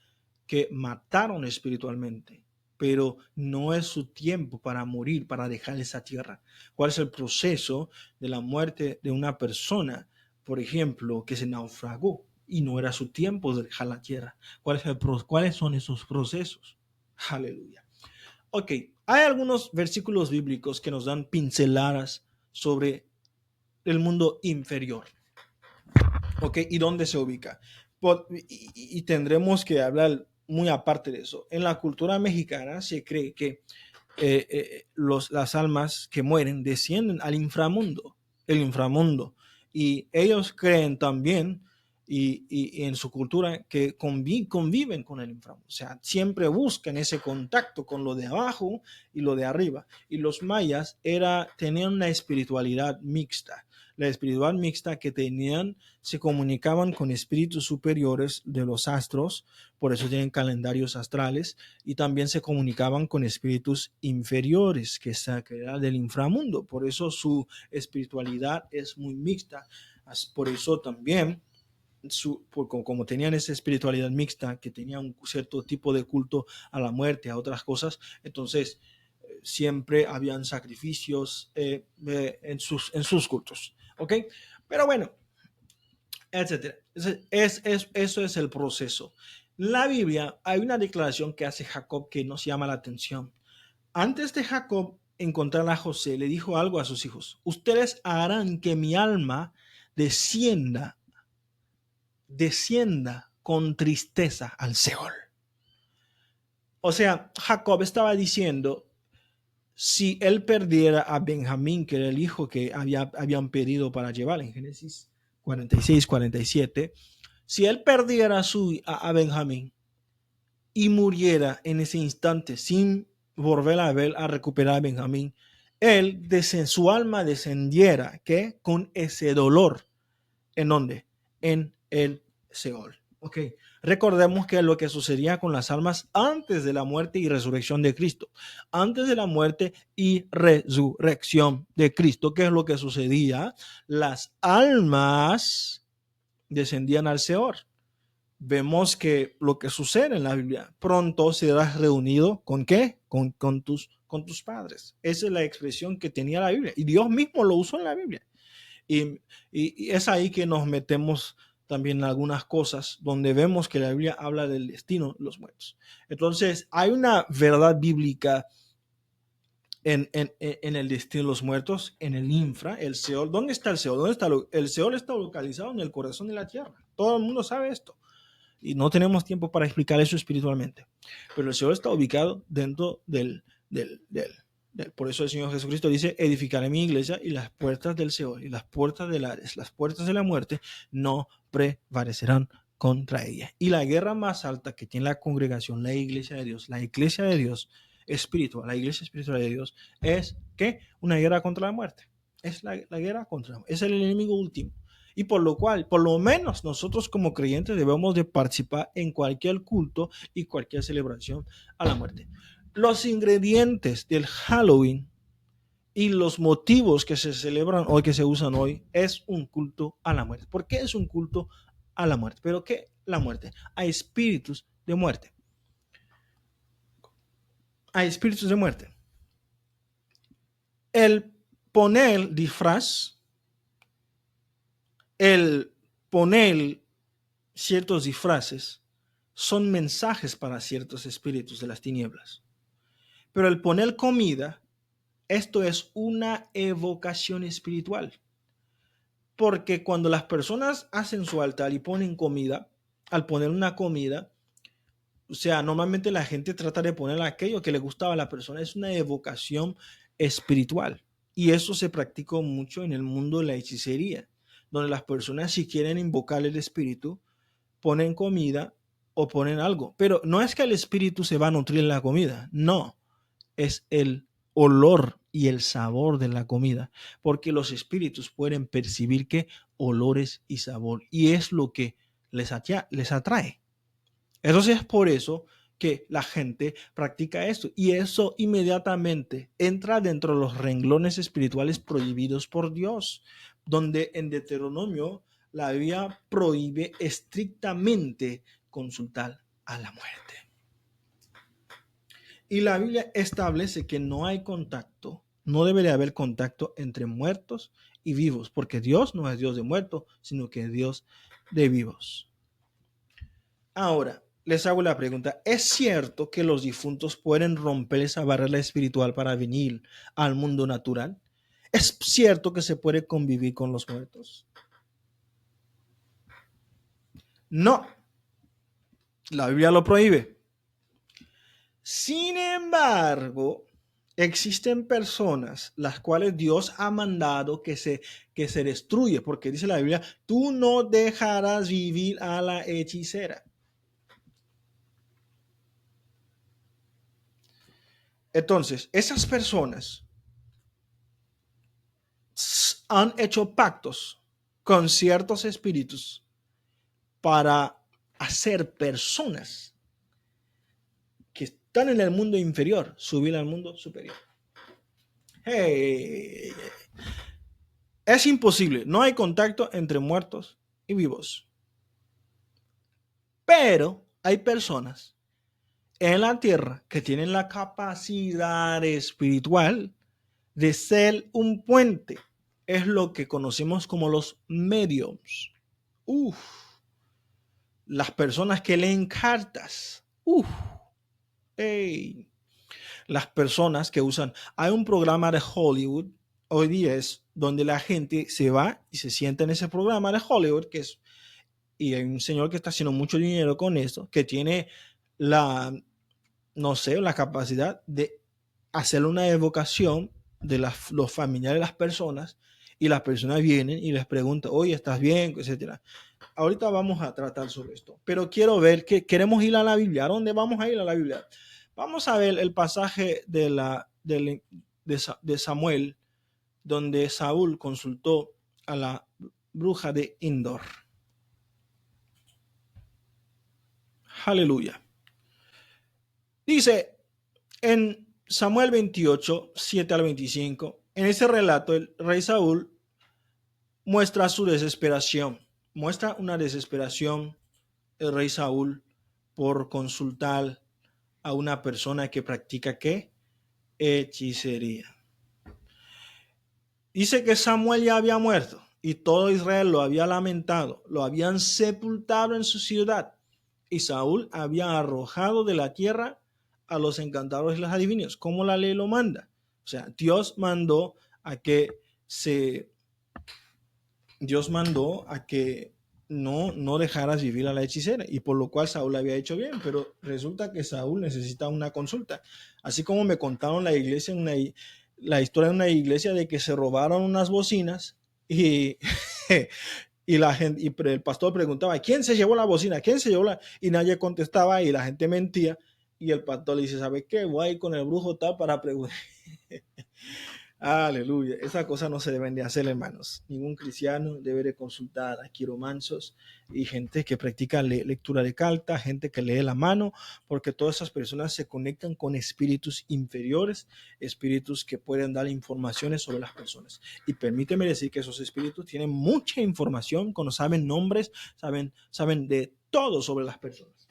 que mataron espiritualmente, pero no es su tiempo para morir, para dejar esa tierra. ¿Cuál es el proceso de la muerte de una persona, por ejemplo, que se naufragó y no era su tiempo de dejar la tierra? ¿Cuáles son esos procesos? Aleluya. Ok, hay algunos versículos bíblicos que nos dan pinceladas sobre el mundo inferior. Ok, ¿y dónde se ubica? Y tendremos que hablar muy aparte de eso. En la cultura mexicana se cree que las almas que mueren descienden al inframundo, el inframundo. Y ellos creen también, y en su cultura, que conviven con el inframundo. O sea, siempre buscan ese contacto con lo de abajo y lo de arriba. Y los mayas tenían una espiritualidad mixta. La espiritualidad mixta que tenían, se comunicaban con espíritus superiores de los astros, por eso tienen calendarios astrales, y también se comunicaban con espíritus inferiores, que era del inframundo. Por eso su espiritualidad es muy mixta. Por eso también, como tenían esa espiritualidad mixta, que tenían un cierto tipo de culto a la muerte, a otras cosas, entonces siempre habían sacrificios en sus cultos. ¿Ok? Pero bueno, etcétera. Eso es el proceso. En la Biblia hay una declaración que hace Jacob que nos llama la atención. Antes de Jacob encontrar a José, le dijo algo a sus hijos: ustedes harán que mi alma descienda con tristeza al Seol. O sea, Jacob estaba diciendo, si él perdiera a Benjamín, que era el hijo que habían pedido para llevar en Génesis 46, 47, si él perdiera a Benjamín y muriera en ese instante sin volver a recuperar a Benjamín, su alma descendiera, ¿qué? Con ese dolor. ¿En dónde? En el Seol. Ok. Recordemos que lo que sucedía con las almas antes de la muerte y resurrección de Cristo. Antes de la muerte y resurrección de Cristo, ¿qué es lo que sucedía? Las almas descendían al Seol. Vemos que lo que sucede en la Biblia, pronto serás reunido ¿con qué? Con tus padres. Esa es la expresión que tenía la Biblia y Dios mismo lo usó en la Biblia. Y es ahí que nos metemos también en algunas cosas donde vemos que la Biblia habla del destino de los muertos. Entonces, hay una verdad bíblica en el destino de los muertos, en el infra, el Seol. ¿Dónde está el Seol? El Seol está localizado en el corazón de la tierra. Todo el mundo sabe esto. Y no tenemos tiempo para explicar eso espiritualmente. Pero el Seol está ubicado dentro del. Por eso el Señor Jesucristo dice: edificaré mi iglesia y las puertas del Seol y las puertas del Hades, las puertas de la muerte, no prevalecerán contra ella. Y la guerra más alta que tiene la congregación, la iglesia de Dios espiritual, la iglesia espiritual de Dios, es que una guerra contra la muerte. Es la guerra contra la muerte. Es el enemigo último. Y por lo cual, por lo menos nosotros como creyentes debemos de participar en cualquier culto y cualquier celebración a la muerte. Los ingredientes del Halloween y los motivos que se celebran hoy, que se usan hoy, es un culto a la muerte. ¿Por qué es un culto a la muerte? ¿Pero qué? La muerte. Hay espíritus de muerte. Hay espíritus de muerte. El poner disfraz, el poner ciertos disfraces, son mensajes para ciertos espíritus de las tinieblas. Pero el poner comida, esto es una evocación espiritual. Porque cuando las personas hacen su altar y ponen comida, al poner una comida, o sea, normalmente la gente trata de poner aquello que le gustaba a la persona. Es una evocación espiritual. Y eso se practica mucho en el mundo de la hechicería, donde las personas, si quieren invocar el espíritu, ponen comida o ponen algo. Pero no es que el espíritu se va a nutrir en la comida. No, es el olor y el sabor de la comida, porque los espíritus pueden percibir qué olores y sabor, y es lo que les atrae. Entonces es por eso que la gente practica esto, y eso inmediatamente entra dentro de los renglones espirituales prohibidos por Dios, donde en Deuteronomio la Biblia prohíbe estrictamente consultar a la muerte. Y la Biblia establece que no hay contacto, no debería haber contacto entre muertos y vivos, porque Dios no es Dios de muertos, sino que es Dios de vivos. Ahora, les hago la pregunta, ¿es cierto que los difuntos pueden romper esa barrera espiritual para venir al mundo natural? ¿Es cierto que se puede convivir con los muertos? No, la Biblia lo prohíbe. Sin embargo, existen personas las cuales Dios ha mandado que se destruye, porque dice la Biblia, tú no dejarás vivir a la hechicera. Entonces, esas personas han hecho pactos con ciertos espíritus para hacer personas que están en el mundo inferior subir al mundo superior. Hey, es imposible, no hay contacto entre muertos y vivos. Pero hay personas en la tierra que tienen la capacidad espiritual de ser un puente. Es lo que conocemos como los mediums. Las personas que leen cartas. Hey. Las personas que usan. Hay un programa de Hollywood hoy día es donde la gente se va y se sienta en ese programa de Hollywood que es, y hay un señor que está haciendo mucho dinero con esto, que tiene la, no sé, la capacidad de hacer una evocación de los familiares de las personas y las personas vienen y les preguntan, oye, ¿estás bien? Etcétera. Ahorita vamos a tratar sobre esto, pero quiero ver que queremos ir a la Biblia. ¿A dónde vamos a ir a la Biblia? Vamos a ver el pasaje de Samuel, donde Saúl consultó a la bruja de Endor. Aleluya. Dice en Samuel 28, 7 al 25, en ese relato el rey Saúl muestra su desesperación, muestra una desesperación el rey Saúl por consultar a una persona que practica ¿qué? Hechicería. Dice que Samuel ya había muerto y todo Israel lo había lamentado, lo habían sepultado en su ciudad y Saúl había arrojado de la tierra a los encantadores y los adivinos, como la ley lo manda. O sea, Dios mandó a que no dejaras vivir a la hechicera, y por lo cual Saúl había hecho bien, pero resulta que Saúl necesita una consulta. Así como me contaron la iglesia, la historia de una iglesia de que se robaron unas bocinas y, y la gente, y el pastor preguntaba, ¿quién se llevó la bocina? ¿Quién se llevó la? Y nadie contestaba y la gente mentía. Y el pastor le dice, ¿sabe qué? Voy a ir con el brujo tal para preguntar. Aleluya. Esa cosa no se deben de hacer, hermanos. Ningún cristiano debe de consultar a quiromansos y gente que practica lectura de cartas, gente que lee la mano, porque todas esas personas se conectan con espíritus inferiores, espíritus que pueden dar informaciones sobre las personas. Y permíteme decir que esos espíritus tienen mucha información, cuando saben nombres, saben de todo sobre las personas.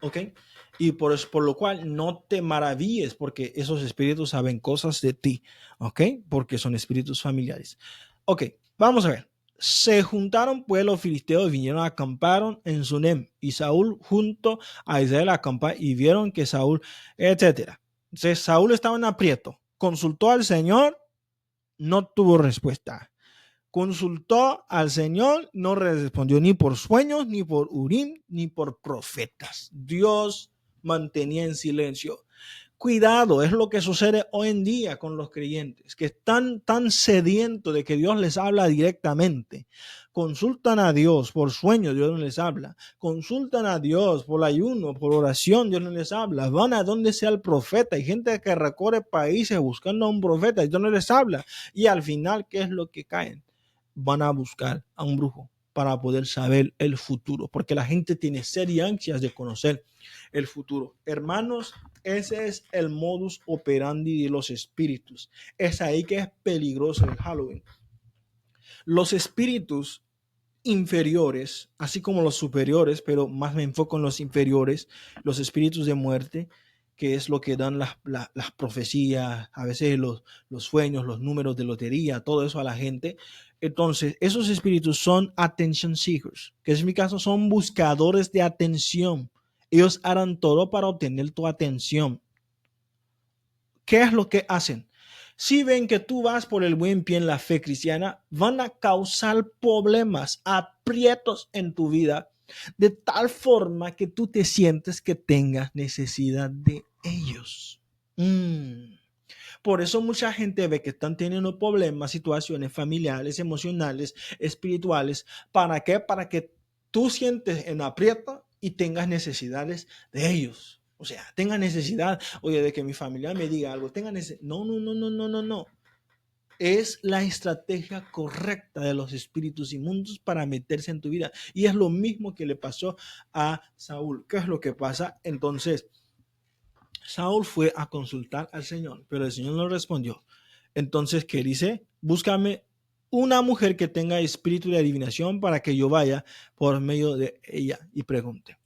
¿Ok? Y por lo cual no te maravilles porque esos espíritus saben cosas de ti, ¿ok? Porque son espíritus familiares. Ok, vamos a ver. Se juntaron pues los filisteos y vinieron, acamparon en Sunem, y Saúl junto a Israel acampa y vieron que Saúl, etcétera. Entonces Saúl estaba en aprieto, consultó al Señor, no tuvo respuesta. Consultó al Señor, no respondió ni por sueños, ni por Urim, ni por profetas. Dios mantenía en silencio. Cuidado, es lo que sucede hoy en día con los creyentes, que están tan sedientos de que Dios les habla directamente. Consultan a Dios por sueños, Dios no les habla. Consultan a Dios por ayuno, por oración, Dios no les habla. Van a donde sea el profeta. Hay gente que recorre países buscando a un profeta y Dios no les habla. Y al final, ¿qué es lo que caen? Van a buscar a un brujo para poder saber el futuro, porque la gente tiene sed y ansias de conocer el futuro. Hermanos, ese es el modus operandi de los espíritus. Es ahí que es peligroso el Halloween. Los espíritus inferiores, así como los superiores, pero más me enfoco en los inferiores, los espíritus de muerte, que es lo que dan las profecías, a veces los sueños, los números de lotería, todo eso a la gente. Entonces, esos espíritus son attention seekers, que en mi caso son buscadores de atención. Ellos harán todo para obtener tu atención. ¿Qué es lo que hacen? Si ven que tú vas por el buen pie en la fe cristiana, van a causar problemas, aprietos en tu vida, de tal forma que tú te sientes que tengas necesidad de ellos. Por eso mucha gente ve que están teniendo problemas, situaciones familiares, emocionales, espirituales. ¿Para qué? Para que tú sientes en aprieto y tengas necesidades de ellos. O sea, tenga necesidad, oye, de que mi familia me diga algo, tenga necesidad. No, no, no, no, no, no, no. Es la estrategia correcta de los espíritus inmundos para meterse en tu vida. Y es lo mismo que le pasó a Saúl. ¿Qué es lo que pasa? Entonces, Saúl fue a consultar al Señor, pero el Señor no respondió. Entonces, ¿qué dice? Búscame una mujer que tenga espíritu de adivinación para que yo vaya por medio de ella y pregunte.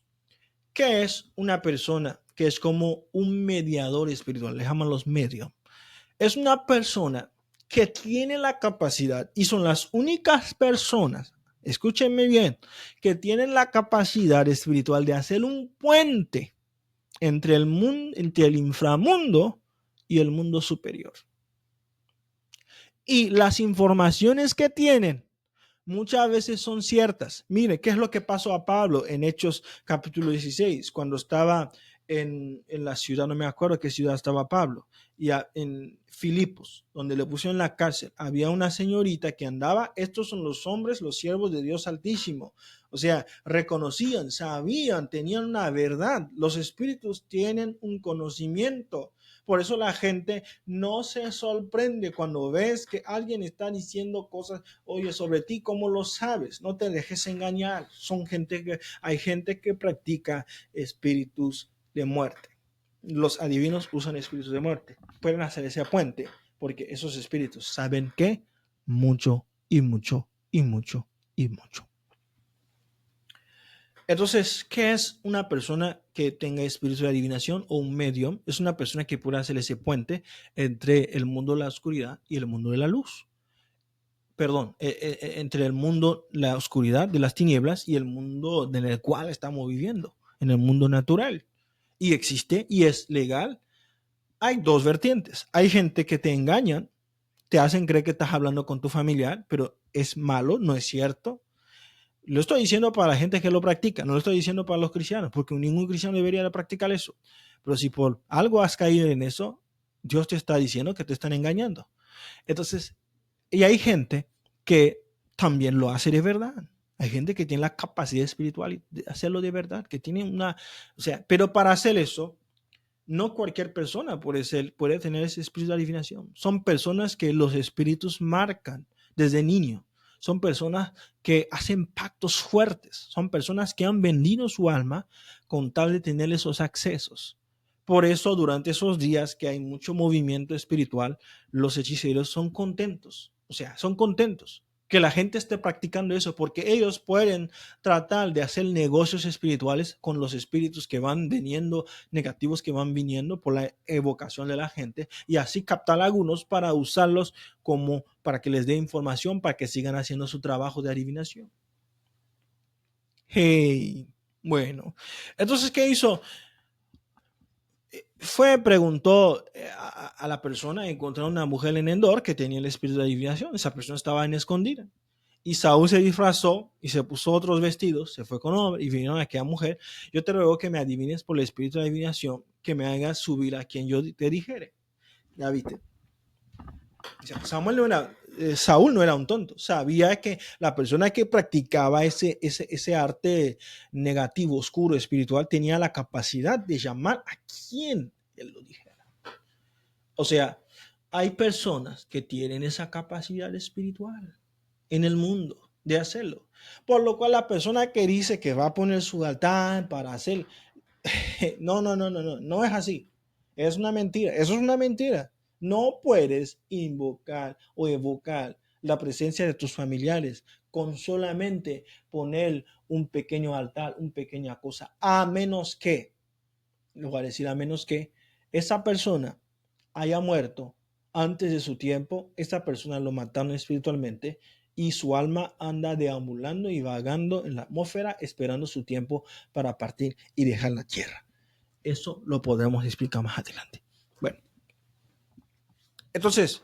¿Qué es una persona que es como un mediador espiritual? Le llaman los medios. Es una persona que tiene la capacidad y son las únicas personas, escúchenme bien, que tienen la capacidad espiritual de hacer un puente entre el mundo, entre el inframundo y el mundo superior. Y las informaciones que tienen muchas veces son ciertas. Mire, ¿qué es lo que pasó a Pablo en Hechos capítulo 16? Cuando estaba en la ciudad, no me acuerdo qué ciudad estaba Pablo, y en Filipos, donde le pusieron en la cárcel, había una señorita que andaba, estos son los hombres, los siervos de Dios Altísimo. O sea, reconocían, sabían, tenían una verdad. Los espíritus tienen un conocimiento. Por eso la gente no se sorprende cuando ves que alguien está diciendo cosas, oye, sobre ti, ¿cómo lo sabes? No te dejes engañar. Hay gente que practica espíritus de muerte. Los adivinos usan espíritus de muerte. Pueden hacer ese puente porque esos espíritus saben que mucho y mucho y mucho y mucho. Entonces, ¿qué es una persona que tenga espíritu de adivinación o un medium? Es una persona que puede hacer ese puente entre el mundo de la oscuridad y el mundo de la luz. Perdón, entre el mundo, la oscuridad de las tinieblas y el mundo en el cual estamos viviendo, en el mundo natural. Y existe y es legal. Hay dos vertientes. Hay gente que te engañan, te hacen creer que estás hablando con tu familiar, pero es malo, no es cierto. Lo estoy diciendo para la gente que lo practica, no lo estoy diciendo para los cristianos, porque ningún cristiano debería de practicar eso. Pero si por algo has caído en eso, Dios te está diciendo que te están engañando. Entonces, y hay gente que también lo hace de verdad. Hay gente que tiene la capacidad espiritual de hacerlo de verdad, que tiene una, o sea, pero para hacer eso, no cualquier persona puede tener ese espíritu de adivinación. Son personas que los espíritus marcan desde niño. Son personas que hacen pactos fuertes. Son personas que han vendido su alma con tal de tener esos accesos. Por eso, durante esos días que hay mucho movimiento espiritual, los hechiceros son contentos. O sea, son contentos que la gente esté practicando eso porque ellos pueden tratar de hacer negocios espirituales con los espíritus que van viniendo, negativos que van viniendo por la evocación de la gente y así captar a algunos para usarlos como para que les dé información para que sigan haciendo su trabajo de adivinación. Hey, bueno, entonces, ¿qué hizo? Preguntó a la persona, encontró una mujer en Endor que tenía el espíritu de adivinación. Esa persona estaba en escondida. Y Saúl se disfrazó y se puso otros vestidos, se fue con hombre y vinieron a aquella mujer. Yo te ruego que me adivines por el espíritu de adivinación, que me hagas subir a quien yo te dijere. Ya viste. Saúl no era un tonto, sabía que la persona que practicaba ese arte negativo, oscuro, espiritual, tenía la capacidad de llamar a quien él lo dijera. O sea, hay personas que tienen esa capacidad espiritual en el mundo de hacerlo. Por lo cual la persona que dice que va a poner su altar para hacer, no es así. Es una mentira, eso es una mentira. No puedes invocar o evocar la presencia de tus familiares con solamente poner un pequeño altar, una pequeña cosa, a menos que, lo voy a decir, a menos que esa persona haya muerto antes de su tiempo, esa persona lo mataron espiritualmente y su alma anda deambulando y vagando en la atmósfera esperando su tiempo para partir y dejar la tierra. Eso lo podremos explicar más adelante. Bueno, entonces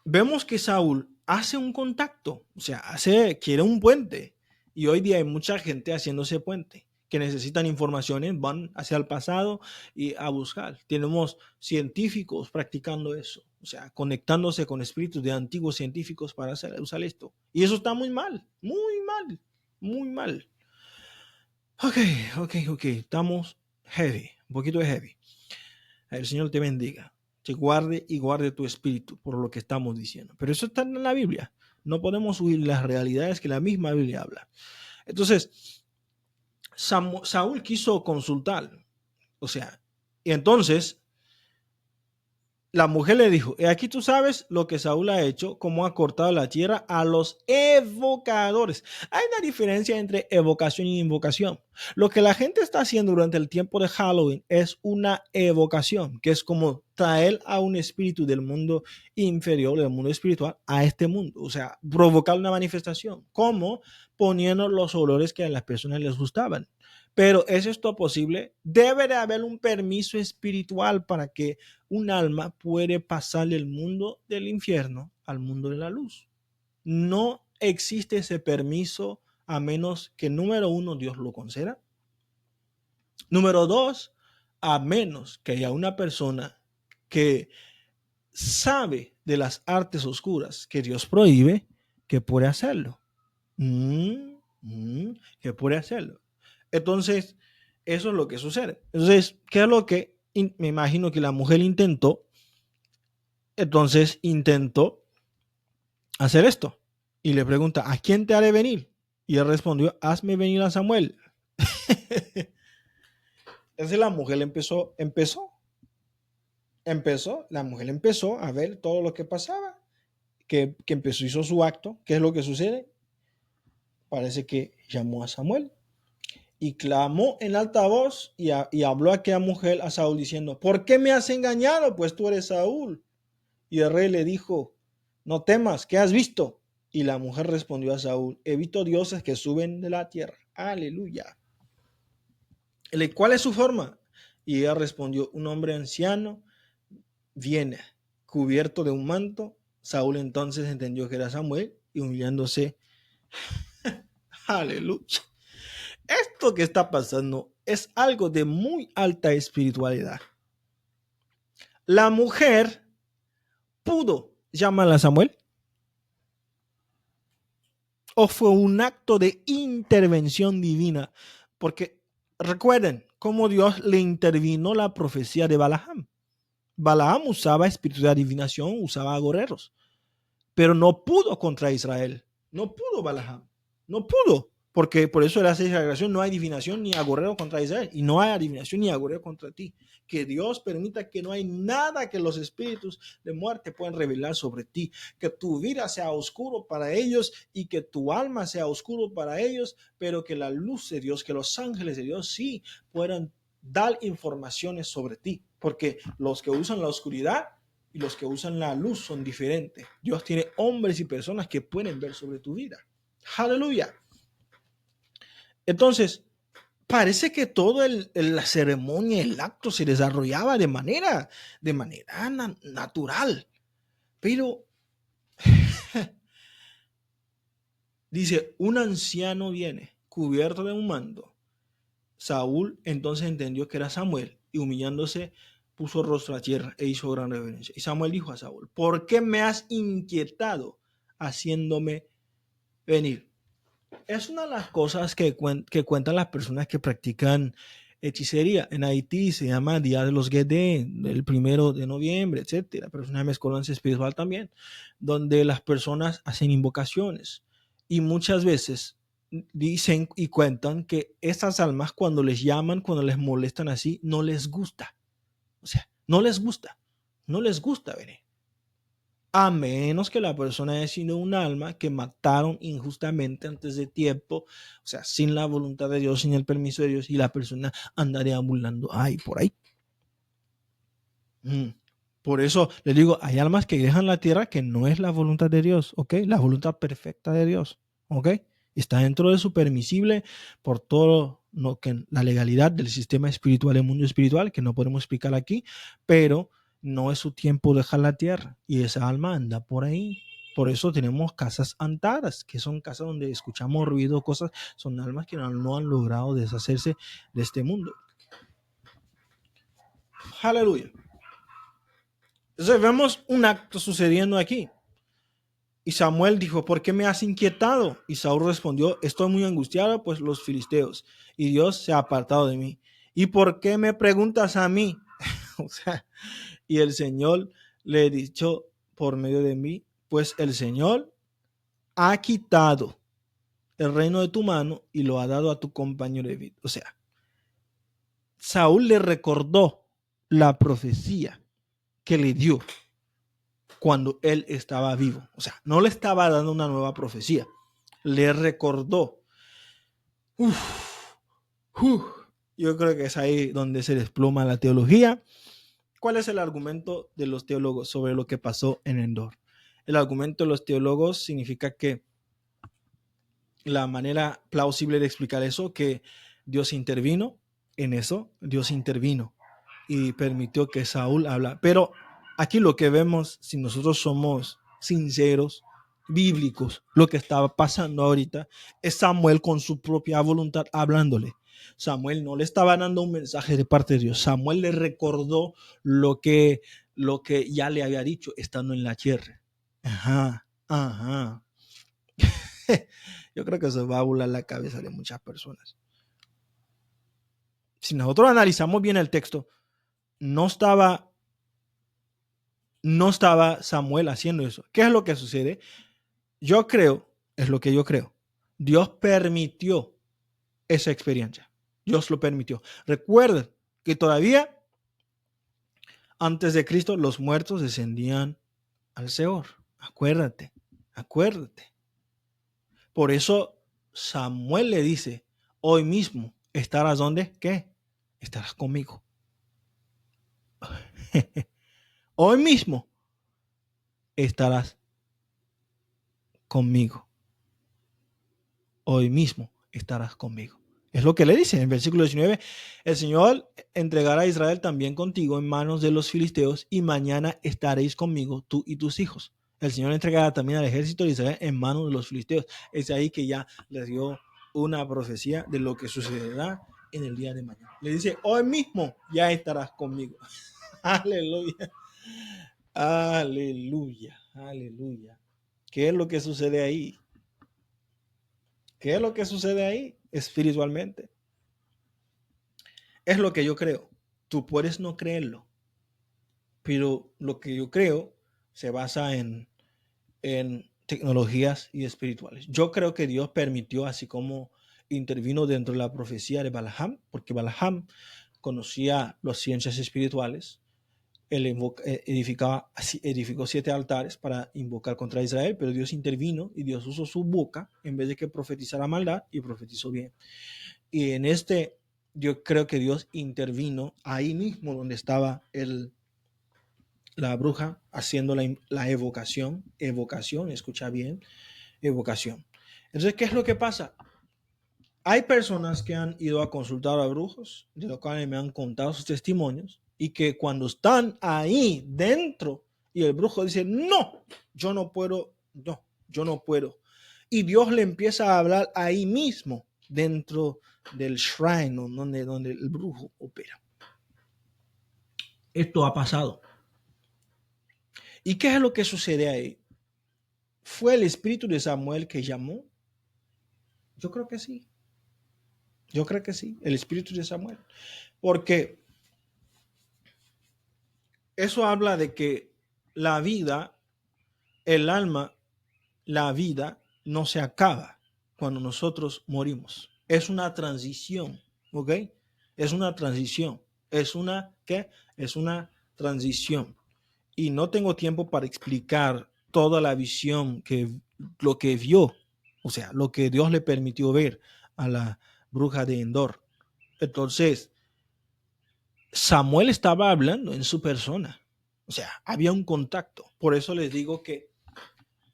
vemos que Saúl hace un contacto, o sea, quiere un puente. Y hoy día hay mucha gente haciendo ese puente, que necesitan informaciones, van hacia el pasado y a buscar. Tenemos científicos practicando eso, o sea, conectándose con espíritus de antiguos científicos para usar esto. Y eso está muy mal, muy mal, muy mal. Ok, estamos heavy, un poquito de heavy. El Señor te bendiga, te guarde y guarde tu espíritu por lo que estamos diciendo. Pero eso está en la Biblia. No podemos huir las realidades que la misma Biblia habla. Entonces, Saúl quiso consultar. O sea, y entonces la mujer le dijo, aquí tú sabes lo que Saúl ha hecho, cómo ha cortado la tierra a los evocadores. Hay una diferencia entre evocación y invocación. Lo que la gente está haciendo durante el tiempo de Halloween es una evocación, que es como traer a un espíritu del mundo inferior, del mundo espiritual, a este mundo. O sea, provocar una manifestación, como poniendo los olores que a las personas les gustaban. Pero ¿es esto posible? Debe de haber un permiso espiritual para que un alma puede pasar del mundo del infierno al mundo de la luz. No existe ese permiso a menos que, número uno, Dios lo conceda. Número dos, a menos que haya una persona que sabe de las artes oscuras que Dios prohíbe, que puede hacerlo. Que puede hacerlo. Entonces, eso es lo que sucede. Entonces, ¿qué es lo que me imagino que la mujer intentó? Entonces intentó hacer esto y le pregunta, ¿a quién te haré venir? Y él respondió, hazme venir a Samuel. Entonces la mujer la mujer empezó a ver todo lo que pasaba, que hizo su acto. ¿Qué es lo que sucede? Parece que llamó a Samuel y clamó en alta voz y habló a aquella mujer a Saúl diciendo, ¿por qué me has engañado? Pues tú eres Saúl. Y el rey le dijo, no temas, ¿qué has visto? Y la mujer respondió a Saúl, he visto dioses que suben de la tierra. Aleluya. ¿Cuál es su forma? Y ella respondió, un hombre anciano viene cubierto de un manto. Saúl entonces entendió que era Samuel y humillándose, aleluya. Esto que está pasando es algo de muy alta espiritualidad. La mujer pudo llamar a Samuel, o fue un acto de intervención divina, porque recuerden cómo Dios le intervino la profecía de Balaam. Balaam usaba espíritu de adivinación, usaba agoreros, pero no pudo contra Israel. No pudo Balaam, no pudo, porque por eso la declaración, no hay adivinación ni agorero contra Israel, y no hay adivinación ni agorero contra ti. Que Dios permita que no hay nada que los espíritus de muerte puedan revelar sobre ti, que tu vida sea oscuro para ellos y que tu alma sea oscuro para ellos, pero que la luz de Dios, que los ángeles de Dios sí puedan dar informaciones sobre ti, porque los que usan la oscuridad y los que usan la luz son diferentes. Dios tiene hombres y personas que pueden ver sobre tu vida. Aleluya. Entonces, parece que toda la ceremonia, el acto se desarrollaba de manera natural. Pero dice, un anciano viene cubierto de un manto. Saúl entonces entendió que era Samuel y humillándose puso rostro a tierra e hizo gran reverencia. Y Samuel dijo a Saúl, ¿por qué me has inquietado haciéndome venir? Es una de las cosas que cuentan las personas que practican hechicería. En Haití se llama Día de los Guedé, el 1 de noviembre, etcétera. Pero es una mezcolanza espiritual también, donde las personas hacen invocaciones. Y muchas veces dicen y cuentan que esas almas, cuando les llaman, cuando les molestan así, no les gusta. O sea, no les gusta venir. a menos que la persona haya sido un alma que mataron injustamente antes de tiempo, o sea, sin la voluntad de Dios, sin el permiso de Dios, y la persona andaría ambulando ahí por ahí. Por eso les digo, hay almas que dejan la tierra que no es la voluntad de Dios, ¿ok? La voluntad perfecta de Dios, ¿ok? Está dentro de su permisible por todo lo que la legalidad del sistema espiritual, el mundo espiritual, que no podemos explicar aquí, pero no es su tiempo dejar la tierra y esa alma anda por ahí. Por eso tenemos casas antaras, que son casas donde escuchamos ruido, cosas, son almas que no han logrado deshacerse de este mundo. Aleluya. Entonces vemos un acto sucediendo aquí. Y Samuel dijo, ¿por qué me has inquietado? Y Saúl respondió, estoy muy angustiado, pues los filisteos, y Dios se ha apartado de mí. ¿Y por qué me preguntas a mí? O sea, y el Señor le dijo por medio de mí, pues el Señor ha quitado el reino de tu mano y lo ha dado a tu compañero David. O sea, Saúl le recordó la profecía que le dio cuando él estaba vivo. O sea, no le estaba dando una nueva profecía. Le recordó. Yo creo que es ahí donde se desploma la teología. ¿Cuál es el argumento de los teólogos sobre lo que pasó en Endor? El argumento de los teólogos significa que la manera plausible de explicar eso, que Dios intervino en eso, Dios intervino y permitió que Saúl habla. Pero aquí lo que vemos, si nosotros somos sinceros, bíblicos, lo que estaba pasando ahorita es Samuel con su propia voluntad hablándole. Samuel no le estaba dando un mensaje de parte de Dios. Samuel le recordó lo que ya le había dicho estando en la tierra. Ajá. Yo creo que eso va a volar la cabeza de muchas personas. Si nosotros analizamos bien el texto, no estaba Samuel haciendo eso. ¿Qué es lo que sucede? Yo creo, es lo que yo creo. Dios permitió esa experiencia. Dios lo permitió. Recuerden que todavía antes de Cristo los muertos descendían al Seol. Acuérdate. Por eso Samuel le dice, hoy mismo estarás ¿dónde? ¿Qué? Estarás conmigo. Hoy mismo estarás conmigo. Hoy mismo estarás conmigo. Es lo que le dice en el versículo 19. El Señor entregará a Israel también contigo en manos de los filisteos y mañana estaréis conmigo tú y tus hijos. El Señor entregará también al ejército de Israel en manos de los filisteos. Es ahí que ya les dio una profecía de lo que sucederá en el día de mañana. Le dice, hoy mismo ya estarás conmigo. Aleluya. Aleluya. Aleluya. ¿Qué es lo que sucede ahí? ¿Qué es lo que sucede ahí espiritualmente? Es lo que yo creo. Tú puedes no creerlo, pero lo que yo creo se basa en tecnologías y espirituales. Yo creo que Dios permitió, así como intervino dentro de la profecía de Balaam, porque Balaam conocía las ciencias espirituales. Él edificó 7 altares para invocar contra Israel, pero Dios intervino y Dios usó su boca en vez de que profetizara maldad y profetizó bien. Y en yo creo que Dios intervino ahí mismo donde estaba la bruja haciendo la evocación, escucha bien, evocación. Entonces, ¿qué es lo que pasa? Hay personas que han ido a consultar a brujos, de los cuales me han contado sus testimonios, y que cuando están ahí dentro y el brujo dice, no, yo no puedo. Y Dios le empieza a hablar ahí mismo, dentro del shrine, donde el brujo opera. Esto ha pasado. ¿Y qué es lo que sucede ahí? ¿Fue el espíritu de Samuel que llamó? Yo creo que sí. El espíritu de Samuel. Porque eso habla de que la vida, el alma, la vida no se acaba cuando nosotros morimos. Es una transición, ¿ok? Es una transición. ¿Qué? Es una transición. y no tengo tiempo para explicar toda la visión lo que vio, o sea, lo que Dios le permitió ver a la bruja de Endor. Entonces, Samuel estaba hablando en su persona. O sea, había un contacto. Por eso les digo que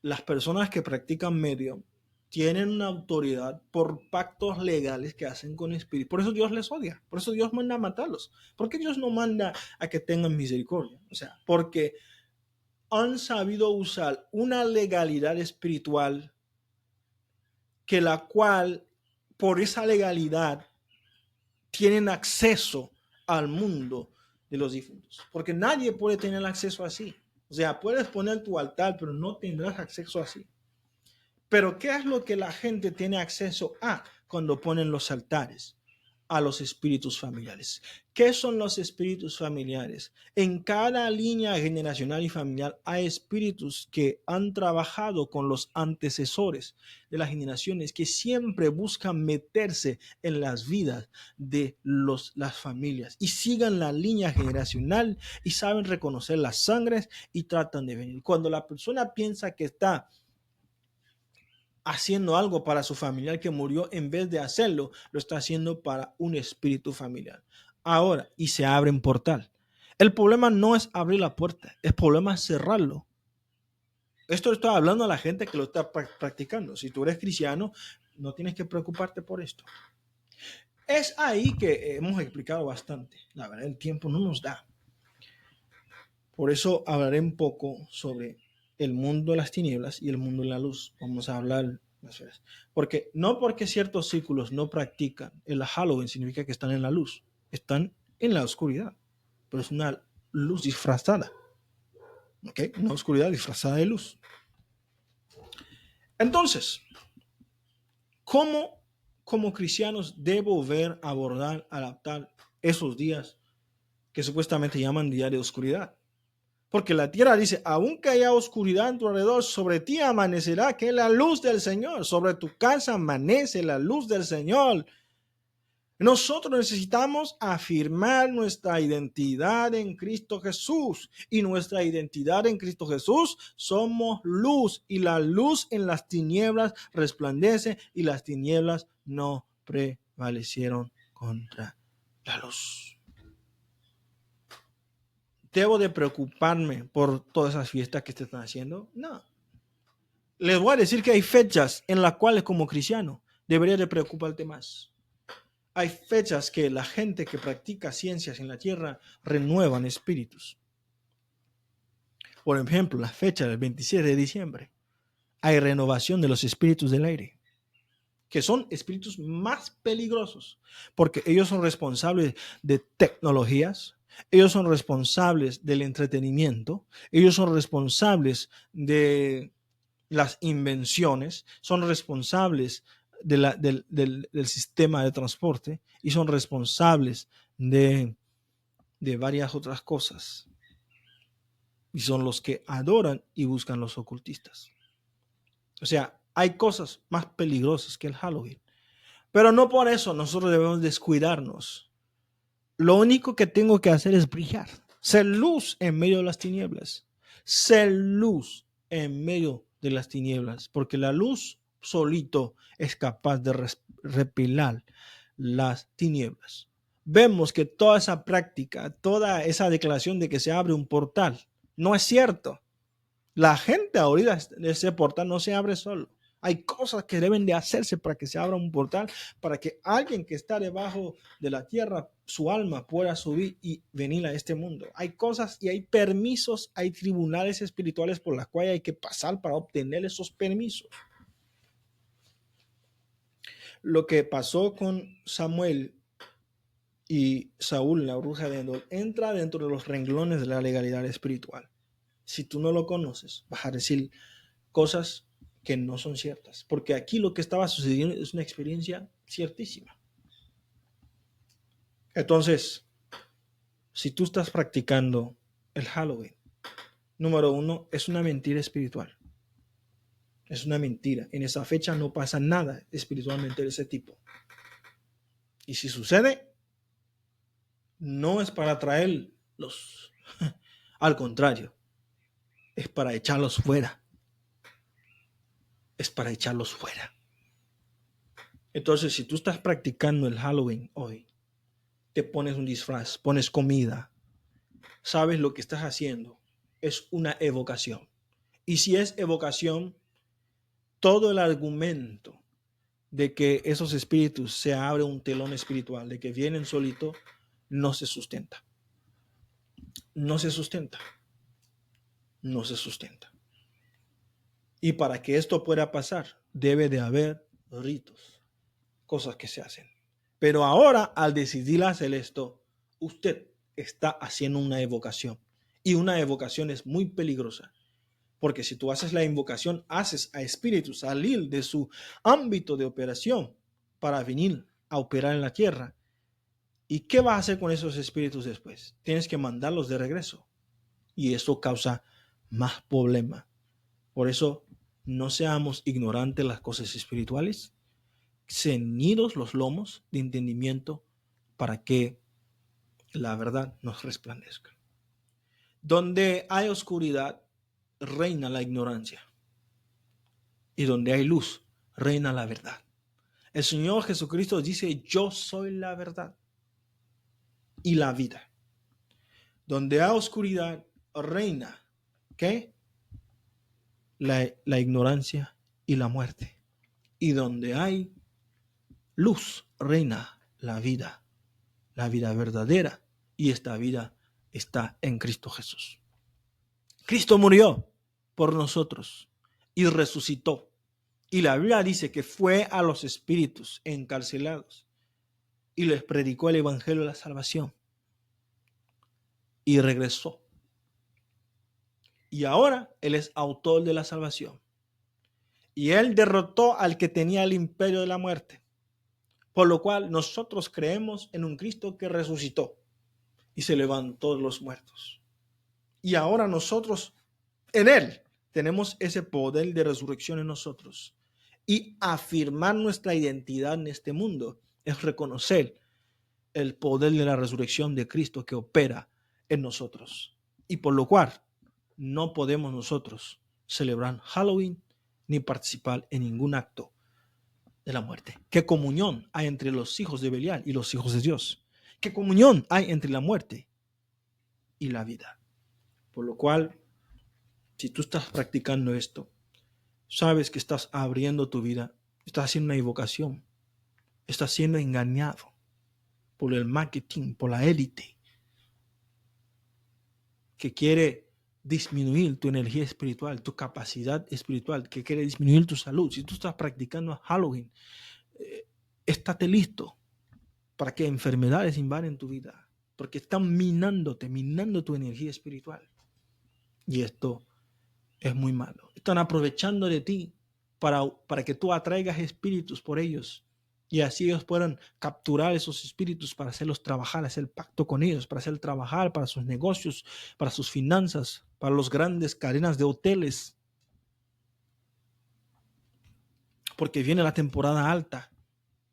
las personas que practican medium tienen una autoridad por pactos legales que hacen con espíritus. Por eso Dios les odia. Por eso Dios manda a matarlos. ¿Por qué Dios no manda a que tengan misericordia? O sea, porque han sabido usar una legalidad espiritual que la cual, por esa legalidad, tienen acceso al mundo de los difuntos. Porque nadie puede tener acceso así. O sea, puedes poner tu altar, pero no tendrás acceso así. Pero ¿qué es lo que la gente tiene acceso a cuando ponen los altares? A los espíritus familiares. ¿Qué son los espíritus familiares? En cada línea generacional y familiar hay espíritus que han trabajado con los antecesores de las generaciones que siempre buscan meterse en las vidas de las familias y sigan la línea generacional y saben reconocer las sangres y tratan de venir. Cuando la persona piensa que está haciendo algo para su familiar que murió, en vez de hacerlo, lo está haciendo para un espíritu familiar. Ahora, y se abre un portal. El problema no es abrir la puerta, el problema es cerrarlo. Esto estoy hablando a la gente que lo está practicando. Si tú eres cristiano, no tienes que preocuparte por esto. Es ahí que hemos explicado bastante. La verdad, el tiempo no nos da. Por eso hablaré un poco sobre el mundo de las tinieblas y el mundo de la luz. Vamos a hablar las veces. Porque no porque ciertos círculos no practican el Halloween significa que están en la luz. Están en la oscuridad. Pero es una luz disfrazada. ¿Ok? Una oscuridad disfrazada de luz. Entonces, ¿cómo como cristianos debo ver, abordar, adaptar esos días que supuestamente llaman día de oscuridad? Porque la tierra dice, aunque haya oscuridad en tu alrededor, sobre ti amanecerá que la luz del Señor, sobre tu casa amanece la luz del Señor. Nosotros necesitamos afirmar nuestra identidad en Cristo Jesús, y nuestra identidad en Cristo Jesús somos luz, y la luz en las tinieblas resplandece, y las tinieblas no prevalecieron contra la luz. ¿Debo de preocuparme por todas esas fiestas que se están haciendo? No. Les voy a decir que hay fechas en las cuales como cristiano debería de preocuparte más. Hay fechas que la gente que practica ciencias en la tierra renuevan espíritus. Por ejemplo, la fecha del 27 de diciembre. Hay renovación de los espíritus del aire, que son espíritus más peligrosos, porque ellos son responsables de tecnologías, ellos son responsables del entretenimiento, ellos son responsables de las invenciones, son responsables del sistema de transporte y son responsables de varias otras cosas. Y son los que adoran y buscan los ocultistas. O sea, hay cosas más peligrosas que el Halloween. Pero no por eso nosotros debemos descuidarnos. Lo único que tengo que hacer es brillar, ser luz en medio de las tinieblas, ser luz en medio de las tinieblas, porque la luz solito es capaz de repelar las tinieblas. Vemos que toda esa práctica, toda esa declaración de que se abre un portal, no es cierto. La gente ahorita de ese portal no se abre solo. Hay cosas que deben de hacerse para que se abra un portal, para que alguien que está debajo de la tierra, su alma pueda subir y venir a este mundo. Hay cosas y hay permisos, hay tribunales espirituales por las cuales hay que pasar para obtener esos permisos. Lo que pasó con Samuel y Saúl, la bruja de Endor, entra dentro de los renglones de la legalidad espiritual. Si tú no lo conoces, vas a decir cosas que no son ciertas, porque aquí lo que estaba sucediendo es una experiencia ciertísima. Entonces, si tú estás practicando el Halloween, número uno, es una mentira espiritual. Es una mentira. En esa fecha no pasa nada espiritualmente de ese tipo. Y si sucede, no es para traerlos. Al contrario, es para echarlos fuera. Es para echarlos fuera. Entonces, si tú estás practicando el Halloween hoy, te pones un disfraz, pones comida, sabes lo que estás haciendo, es una evocación. Y si es evocación, todo el argumento de que esos espíritus se abre un telón espiritual, de que vienen solitos, no se sustenta. No se sustenta. No se sustenta. Y para que esto pueda pasar, debe de haber ritos, cosas que se hacen. Pero ahora, al decidir hacer esto, usted está haciendo una evocación. Y una evocación es muy peligrosa. Porque si tú haces la invocación, haces a espíritus salir de su ámbito de operación para venir a operar en la tierra. ¿Y qué vas a hacer con esos espíritus después? Tienes que mandarlos de regreso. Y eso causa más problemas. Por eso, no seamos ignorantes de las cosas espirituales. Ceñidos los lomos de entendimiento para que la verdad nos resplandezca. Donde hay oscuridad, reina la ignorancia. Y donde hay luz, reina la verdad. El Señor Jesucristo dice, yo soy la verdad y la vida. Donde hay oscuridad, reina, ¿qué? La ignorancia y la muerte. Y donde hay luz, reina la vida verdadera. Y esta vida está en Cristo Jesús. Cristo murió por nosotros y resucitó. Y la Biblia dice que fue a los espíritus encarcelados y les predicó el evangelio de la salvación. Y regresó. Y ahora Él es autor de la salvación. Y Él derrotó al que tenía el imperio de la muerte. Por lo cual nosotros creemos en un Cristo que resucitó y se levantó de los muertos. Y ahora nosotros en Él tenemos ese poder de resurrección en nosotros. Y afirmar nuestra identidad en este mundo es reconocer el poder de la resurrección de Cristo que opera en nosotros. Y por lo cual no podemos nosotros celebrar Halloween ni participar en ningún acto de la muerte. ¿Qué comunión hay entre los hijos de Belial y los hijos de Dios? ¿Qué comunión hay entre la muerte y la vida? Por lo cual, si tú estás practicando esto, sabes que estás abriendo tu vida, estás haciendo una invocación, estás siendo engañado por el marketing, por la élite, que quiere disminuir tu energía espiritual, tu capacidad espiritual, que quiere disminuir tu salud. Si tú estás practicando Halloween, estate listo para que enfermedades invaden tu vida, porque están minando tu energía espiritual. Y esto es muy malo. Están aprovechando de ti para que tú atraigas espíritus por ellos. Y así ellos puedan capturar esos espíritus para hacerlos trabajar, hacer pacto con ellos, para hacer trabajar para sus negocios, para sus finanzas, para las grandes cadenas de hoteles. Porque viene la temporada alta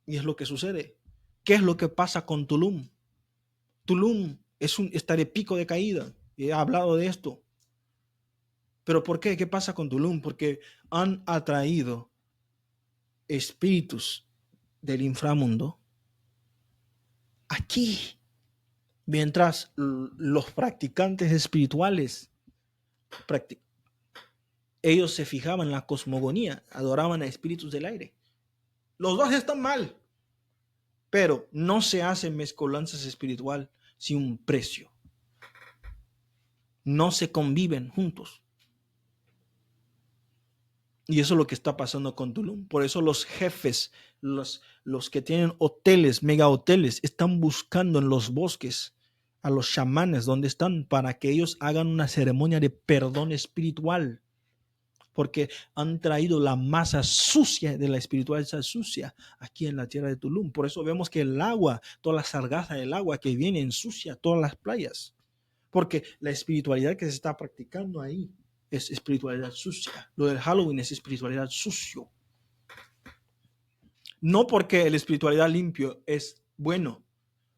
y es lo que sucede. ¿Qué es lo que pasa con Tulum? Tulum está de pico de caída. He hablado de esto. ¿Pero por qué? ¿Qué pasa con Tulum? Porque han atraído espíritus del inframundo aquí, mientras los practicantes espirituales ellos se fijaban en la cosmogonía, adoraban a espíritus del aire. Los dos están mal, pero no se hacen mezcolanzas espiritual sin un precio. No se conviven juntos. Y eso es lo que está pasando con Tulum. Por eso los jefes, los que tienen hoteles, mega hoteles, están buscando en los bosques a los chamanes donde están para que ellos hagan una ceremonia de perdón espiritual. Porque han traído la masa sucia de la espiritualidad sucia aquí en la tierra de Tulum. Por eso vemos que el agua, toda la sargaza del agua que viene ensucia todas las playas. Porque la espiritualidad que se está practicando ahí es espiritualidad sucia. Lo del Halloween es espiritualidad sucio. No porque la espiritualidad limpio es bueno,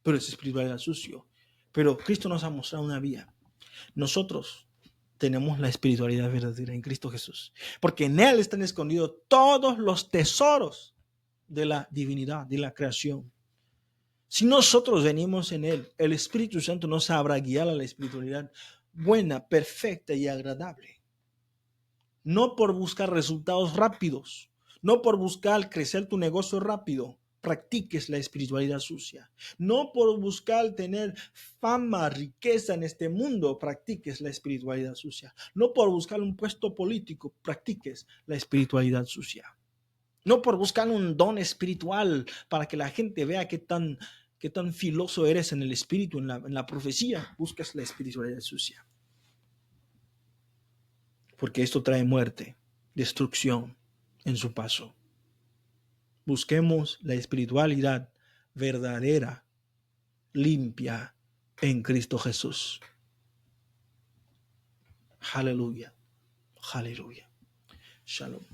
pero es espiritualidad sucio. Pero Cristo nos ha mostrado una vía. Nosotros tenemos la espiritualidad verdadera en Cristo Jesús. Porque en Él están escondidos todos los tesoros de la divinidad, de la creación. Si nosotros venimos en Él, el Espíritu Santo nos sabrá guiar a la espiritualidad buena, perfecta y agradable. No por buscar resultados rápidos, no por buscar crecer tu negocio rápido, practiques la espiritualidad sucia. No por buscar tener fama, riqueza en este mundo, practiques la espiritualidad sucia. No por buscar un puesto político, practiques la espiritualidad sucia. No por buscar un don espiritual para que la gente vea qué tan filoso eres en el espíritu, en la profecía, buscas la espiritualidad sucia. Porque esto trae muerte, destrucción en su paso. Busquemos la espiritualidad verdadera, limpia en Cristo Jesús. Aleluya. Aleluya. Shalom.